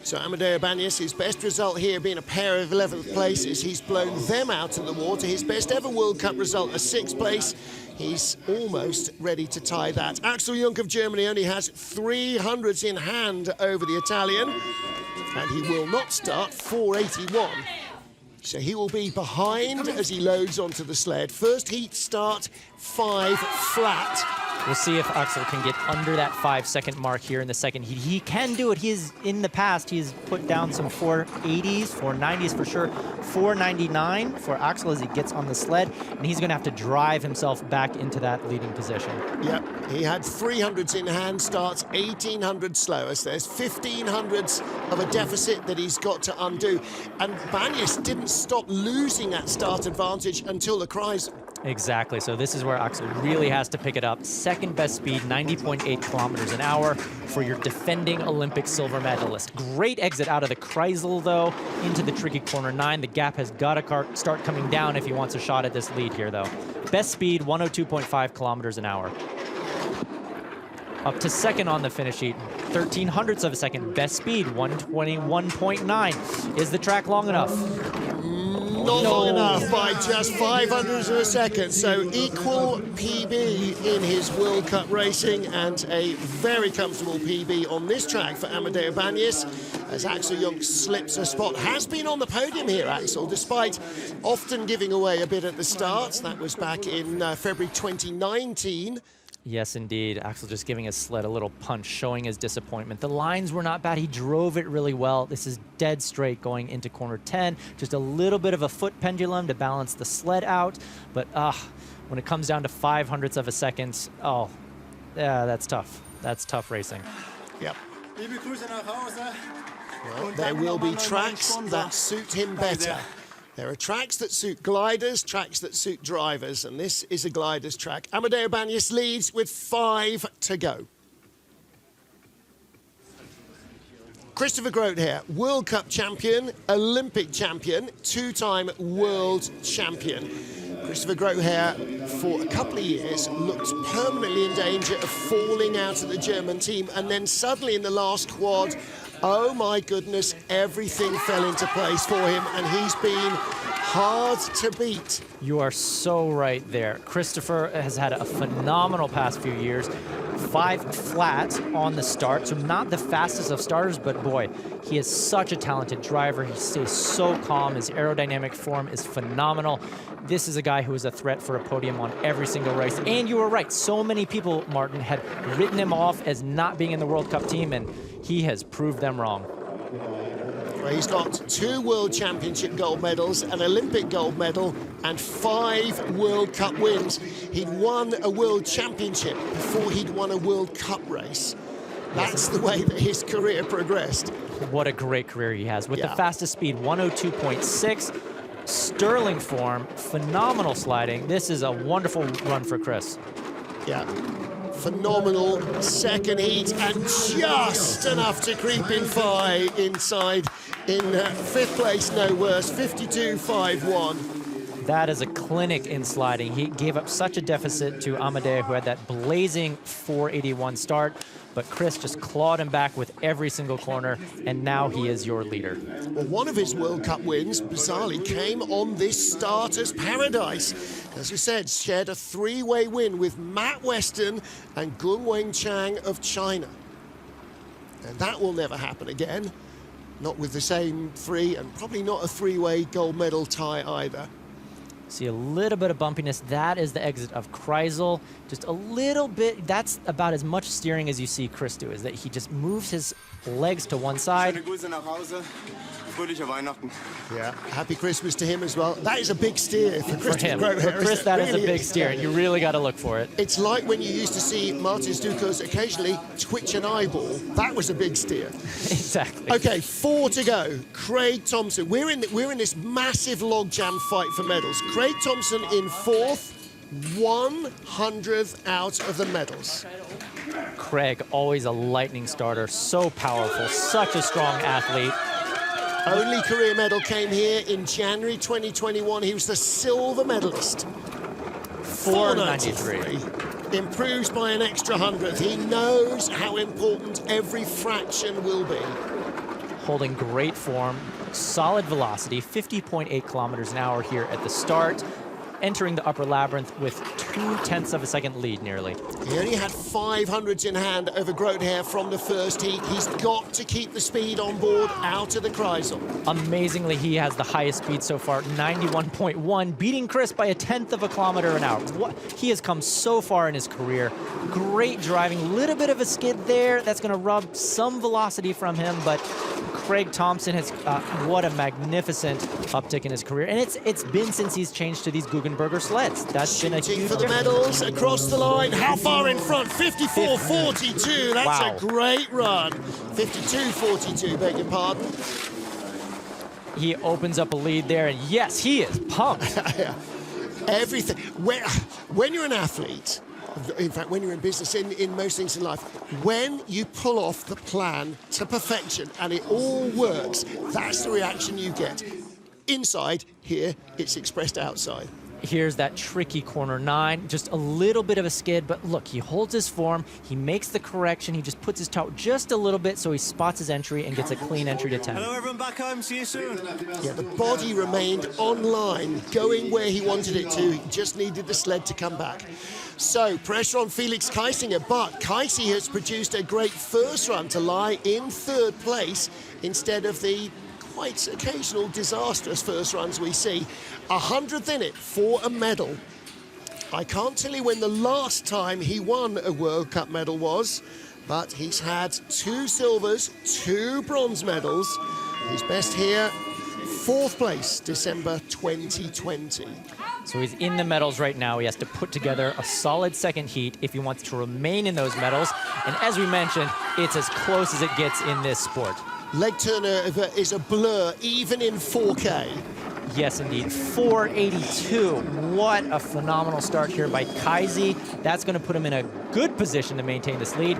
So Amadeo Baños, his best result here being a pair of 11th places. He's blown them out of the water. His best ever World Cup result, a 6th place. He's almost ready to tie that. Axel Jungk of Germany only has 300s in hand over the Italian, and he will not start 481. So he will be behind as he loads onto the sled. First heat start 5 flat. We'll see if Axel can get under that 5-second mark here in the second heat. He can do it. He is, in the past, he's put down some 480s, 490s for sure. 499 for Axel as he gets on the sled, and he's gonna have to drive himself back into that leading position. Yep, he had 300s in hand, starts 1800 slowest. There's 1500s of a deficit that he's got to undo. And Baños didn't stop losing that start advantage until the Kreisel. Exactly, so this is where Axel really has to pick it up. Second best speed, 90.8 kilometers an hour for your defending Olympic silver medalist. Great exit out of the Kreisel, though, into the tricky corner 9. The gap has got to start coming down if he wants a shot at this lead here, though. Best speed, 102.5 kilometers an hour. Up to second on the finish sheet, 1300ths of a second. Best speed, 121.9. Is the track long enough? Not long enough by just 500ths of a second, so equal PB in his World Cup racing and a very comfortable PB on this track for Amadeo Baños as Axel Jungk slips a spot. Has been on the podium here, Axel, despite often giving away a bit at the start. That was back in February 2019. Yes, indeed. Axel just giving his sled a little punch, showing his disappointment. The lines were not bad. He drove it really well. This is dead straight going into corner 10. Just a little bit of a foot pendulum to balance the sled out. But when it comes down to 500ths of a second, oh, yeah, that's tough. That's tough racing. Yep. Well, there will be tracks that suit him better. There are tracks that suit gliders, tracks that suit drivers, and this is a glider's track. Amadeo Baños leads with 5 to go. Christopher Grote here, World Cup champion, Olympic champion, 2-time world champion. Christopher Grote here, for a couple of years, looked permanently in danger of falling out of the German team, and then suddenly in the last quad, oh my goodness, everything fell into place for him, and he's been hard to beat. You are so right there. Christopher has had a phenomenal past few years. 5 flat on the start, so not the fastest of starters, but boy, he is such a talented driver. He stays so calm. His aerodynamic form is phenomenal. This is a guy who is a threat for a podium on every single race. And you were right, so many people, Martin, had written him off as not being in the World Cup team, and he has proved them wrong. Well, he's got 2 World Championship gold medals, an Olympic gold medal, and 5 World Cup wins. He'd won a World Championship before he'd won a World Cup race. That's the way that his career progressed. What a great career he has. With the fastest speed, 102.6. Sterling form, phenomenal sliding. This is a wonderful run for Chris. Yeah. Phenomenal second heat, and just enough to creep inside in 5th place, no worse, 52.51. That is a clinic in sliding. He gave up such a deficit to Amadeo, who had that blazing 481 start, but Chris just clawed him back with every single corner, and now he is your leader. Well, one of his World Cup wins, bizarrely, came on this starter's paradise. As you said, shared a three-way win with Matt Weston and Gunwen Chang of China. And that will never happen again. Not with the same three, and probably not a three-way gold medal tie either. See a little bit of bumpiness. That is the exit of Kreisel. Just a little bit. That's about as much steering as you see Chris do, is that he just moves his legs to one side. Fröhliche Weihnachten. Yeah, happy Christmas to him as well. That is a big steer for Chris. For Chris, that is a big steer, and you really got to look for it. It's like when you used to see Martin Stukas occasionally twitch an eyeball. That was a big steer. Exactly. Okay, 4 to go. Craig Thompson. We're in this massive logjam fight for medals. Craig Thompson in 4th, 100th out of the medals. Craig, always a lightning starter, so powerful, such a strong athlete. Only career medal came here in January 2021. He was the silver medalist. 493. Improves by an extra 100th. He knows how important every fraction will be. Holding great form, solid velocity, 50.8 kilometers an hour here at the start. Entering the upper labyrinth with 0.2 of a second lead nearly. He only had 500s in hand over Groothair from the first heat. He's got to keep the speed on board out of the Kreisel. Amazingly, he has the highest speed so far, 91.1, beating Chris by 1/10 of a kilometer an hour. He has come so far in his career. Great driving, little bit of a skid there. That's going to rub some velocity from him, but Craig Thompson has, what a magnificent uptick in his career. And it's been since he's changed to these Guggenberger sleds. That's been a huge for the medals across the line. How far in front? 54.42. That's wow. a great run. 52.42, beg your pardon. He opens up a lead there, and yes, he is pumped. Everything. When you're an athlete, in fact, when you're in business, in most things in life, when you pull off the plan to perfection and it all works, that's the reaction you get. Inside, here, it's expressed outside. Here's that tricky corner 9, just a little bit of a skid, but look, he holds his form, he makes the correction, he just puts his toe just a little bit so he spots his entry and gets a clean entry to 10. Hello everyone back home, see you soon. Yeah, the body remained online, going where he wanted it to. He just needed the sled to come back. So, pressure on Felix Kaisinger, but Kaisi has produced a great first run to lie in 3rd place instead of the quite occasional disastrous first runs we see. 100th in it for a medal. I can't tell you when the last time he won a World Cup medal was, but he's had 2 silvers, 2 bronze medals. His best here, 4th place, December 2020. So he's in the medals right now. He has to put together a solid second heat if he wants to remain in those medals. And as we mentioned, it's as close as it gets in this sport. Leg turnover is a blur, even in 4K. Yes, indeed. 482. What a phenomenal start here by Kaisi. That's going to put him in a good position to maintain this lead.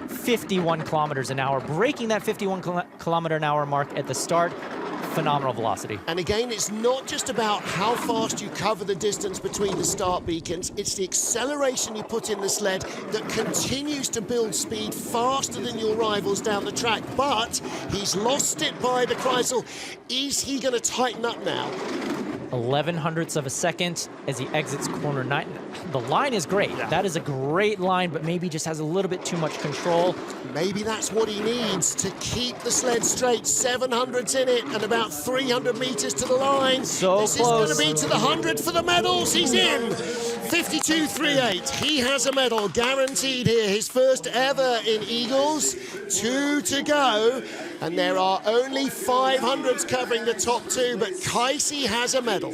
51 kilometers an hour, breaking that 51 kilometer an hour mark at the start. Phenomenal velocity. And again, it's not just about how fast you cover the distance between the start beacons, it's the acceleration you put in the sled that continues to build speed faster than your rivals down the track. But he's lost it by the Kreisel. Is he going to tighten up now? 11/100ths of a second as he exits corner 9. The line is great. Yeah. That is a great line, but maybe just has a little bit too much control. Maybe that's what he needs to keep the sled straight. 700s in it and about 300 meters to the line. So this close. is going to be to the 100 for the medals. He's in. 52.38. He has a medal guaranteed here. His first ever in Eagles. 2 to go. And there are only 500s covering the top 2, but Kaisi has a medal.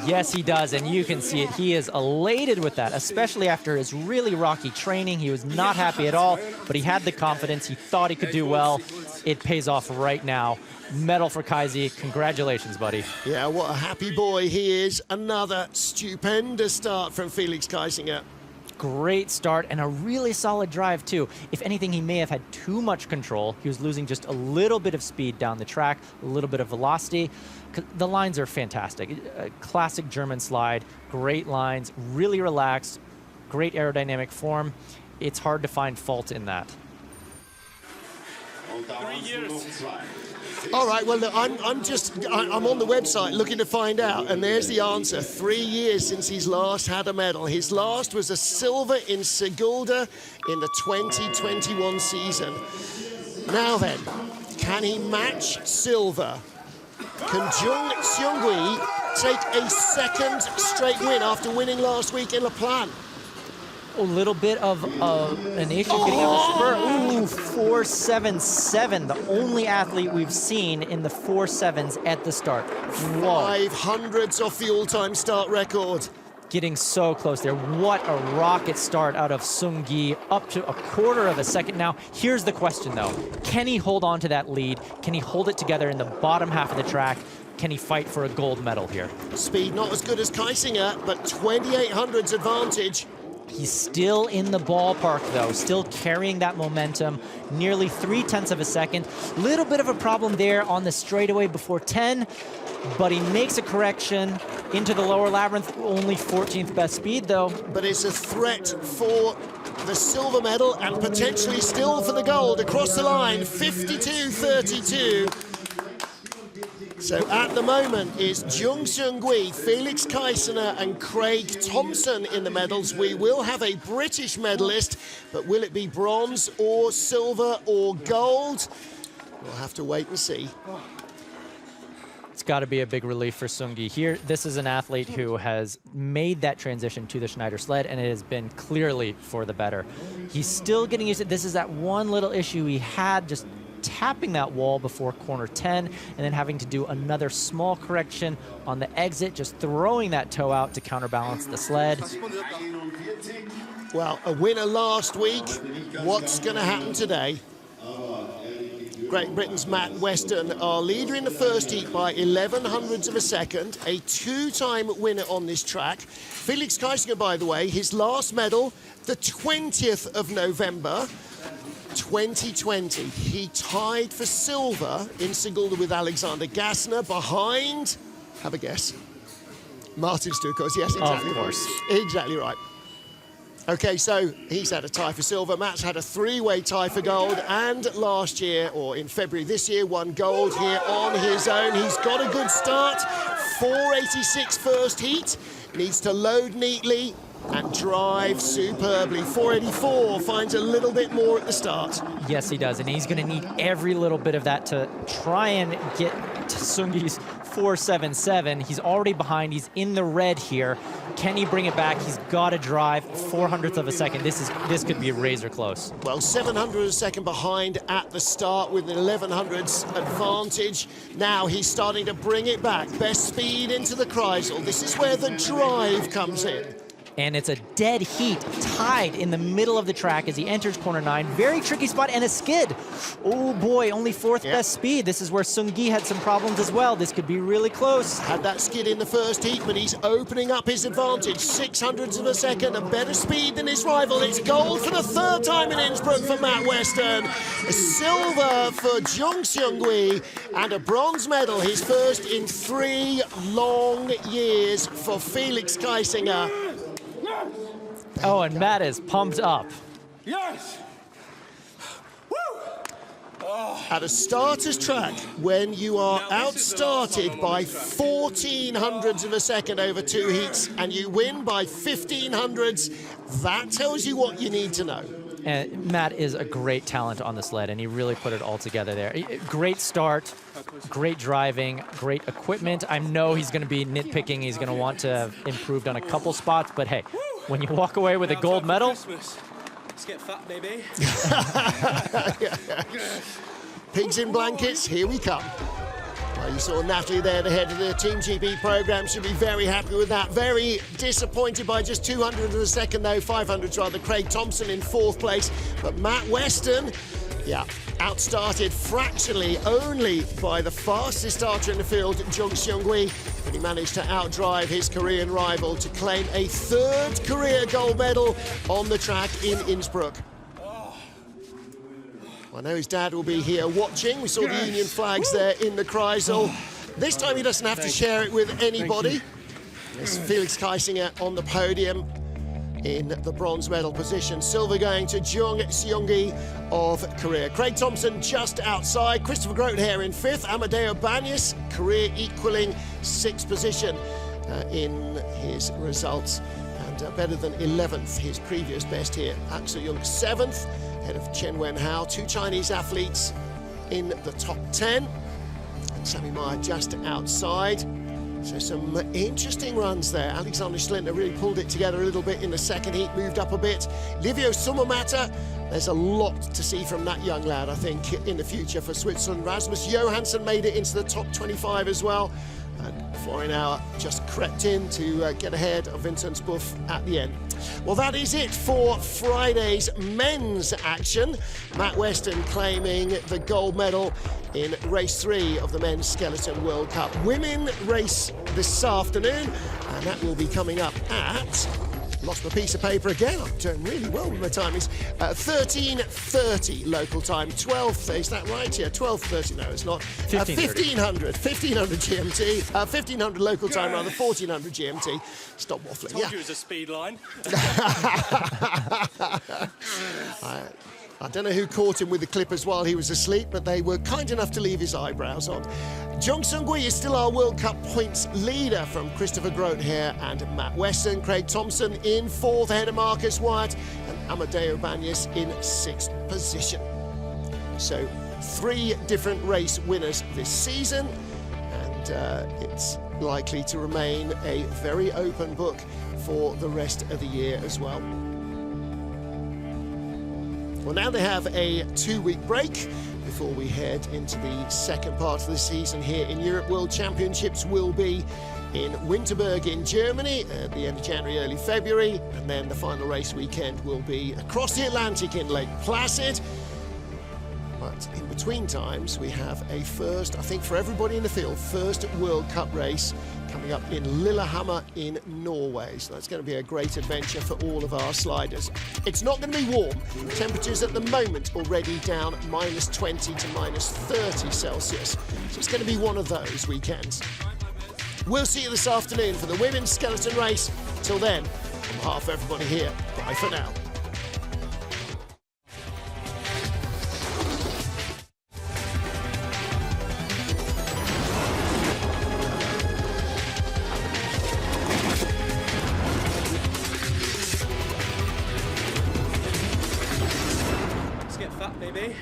Yes, he does, and you can see it. He is elated with that, especially after his really rocky training. He was not happy at all, but he had the confidence. He thought he could do well. It pays off right now. Medal for Kaisi. Congratulations, buddy. Yeah, what a happy boy he is. Another stupendous start from Felix Kaisinger. Great start and a really solid drive too. If anything, he may have had too much control. He was losing just a little bit of speed down the track, a little bit of velocity. The lines are fantastic. A classic German slide, great lines, really relaxed, great aerodynamic form. It's hard to find fault in that. 3 years. All right, well, look, I'm on the website looking to find out, and there's the answer. 3 years since he's last had a medal. His last was a silver in Sigulda in the 2021 season. Now then, can he match silver? Can Jung Seung-hui take a second straight win after winning last week in La Plan? A little bit of an issue getting out of the spur. Ooh, 4.77, the only athlete we've seen in the 4.7s at the start. Whoa. 500s off the all-time start record. Getting so close there. What a rocket start out of Seung-gi, up to a quarter of a second now. Here's the question though. Can he hold on to that lead? Can he hold it together in the bottom half of the track? Can he fight for a gold medal here? Speed not as good as Kaisinger, but 2800s advantage. He's still in the ballpark, though, still carrying that momentum, nearly 0.3 of a second. Little bit of a problem there on the straightaway before 10, but he makes a correction into the lower labyrinth, only 14th best speed, though. But it's a threat for the silver medal and potentially still for the gold across the line, 52.32. So at the moment it's Jung Seung-hui, Felix Kaisinger and Craig Thompson in the medals. We will have a British medalist, but will it be bronze or silver or gold? We'll have to wait and see. It's got to be a big relief for Seung-gi here. This is an athlete who has made that transition to the Schneider sled, and it has been clearly for the better. He's still getting used to it. This is that one little issue he had, just tapping that wall before corner 10 and then having to do another small correction on the exit, just throwing that toe out to counterbalance the sled. Well, a winner last week. What's going to happen today? Great Britain's Matt Weston, our leader in the first heat by 1100ths of a second, a two-time winner on this track. Felix Kaisinger, by the way, his last medal, the 20th of November, 2020. He tied for silver in Sigulda with Alexander Gassner behind, have a guess, Martin Stukos. Yes, exactly. Of course. Exactly right. Okay, so he's had a tie for silver. Matt's had a three-way tie for gold, and last year, or in February this year, won gold here on his own. He's got a good start. 486 first heat. Needs to load neatly and drive superbly. 484, finds a little bit more at the start. Yes, he does, and he's going to need every little bit of that to try and get to Seung-gi's 4.77. He's already behind. He's in the red here. Can he bring it back? He's got to drive 400th of a second. This could be razor close. Well, 700 a second behind at the start with an 1100s advantage. Now he's starting to bring it back. Best speed into the Kreisel. This is where the drive comes in. And it's a dead heat, tied in the middle of the track as he enters corner 9. Very tricky spot and a skid. Oh boy, only fourth best speed. This is where Seung-gi had some problems as well. This could be really close. Had that skid in the first heat, but he's opening up his advantage. 600ths of a second, a better speed than his rival. It's gold for the third time in Innsbruck for Matt Weston. A silver for Jung Seung-hui, and a bronze medal, his first in 3 long years for Felix Kaisinger. Oh, and Matt is pumped up. Yes! At a starter's track, when you are outstarted by 1400ths of a second over 2 heats and you win by 1500ths, that tells you what you need to know. And Matt is a great talent on the sled, and he really put it all together there. Great start, great driving, great equipment. I know he's going to be nitpicking. He's going to want to have improved on a couple spots, but hey, when you walk away with a gold medal... Let's get fat, baby. Pigs in blankets, here we come. Well, you saw Natalie there, the head of the Team GB program. Should be very happy with that. Very disappointed by just 200 of a second, though. 500s rather. Craig Thompson in 4th place. But Matt Weston, Yeah, outstarted fractionally only by the fastest starter in the field, Jung Seung-hui, but he managed to outdrive his Korean rival to claim a third career gold medal on the track in Innsbruck. I know his dad will be here watching. We saw the Union flags there in the Kreisel. This time he doesn't have to share it with anybody. There's Felix Kaisinger on the podium in the bronze medal position. Silver going to Jung Seung-hui of Korea. Craig Thompson just outside. Christopher Grote here in 5th. Amadeo Banyas, career equaling 6th position in his results. And better than 11th, his previous best here. Axel Jung 7th, ahead of Chen Wenhao. 2 Chinese athletes in the top 10. And Sammy Meyer just outside. So some interesting runs there. Alexander Schlittner really pulled it together a little bit in the second heat, moved up a bit. Livio Summermatter, there's a lot to see from that young lad, I think, in the future for Switzerland. Rasmus Johansson made it into the top 25 as well. And Florian just crept in to get ahead of Vincent Buff at the end. Well, that is it for Friday's men's action. Matt Weston claiming the gold medal in race 3 of the men's skeleton World Cup. Women race this afternoon, and that will be coming up at, lost my piece of paper again, I'm doing really well with my timings, 13:30 local time, 12, is that right? Yeah, 12:30, no it's not. 1500 GMT, 1500 local time rather, 1400 GMT. Stop waffling, Told you it was a speed line. I don't know who caught him with the clippers while he was asleep, but they were kind enough to leave his eyebrows on. Jung Seung-hui is still our World Cup points leader from Christopher Grote here and Matt Weston. Craig Thompson in 4th ahead of Marcus Wyatt, and Amadeo Banyas in 6th position. So 3 different race winners this season, and it's likely to remain a very open book for the rest of the year as well. Well, now they have a 2-week break before we head into the second part of the season here in Europe. World Championships will be in Winterberg in Germany at the end of January, early February, and then the final race weekend will be across the Atlantic in Lake Placid. But in between times, we have a first, I think for everybody in the field, first World Cup race coming up in Lillehammer in Norway. So that's going to be a great adventure for all of our sliders. It's not going to be warm. Temperatures at the moment already down -20 to -30 Celsius. So it's going to be one of those weekends. We'll see you this afternoon for the women's skeleton race. Till then, on behalf of everybody here, bye for now. Let's get fat, baby.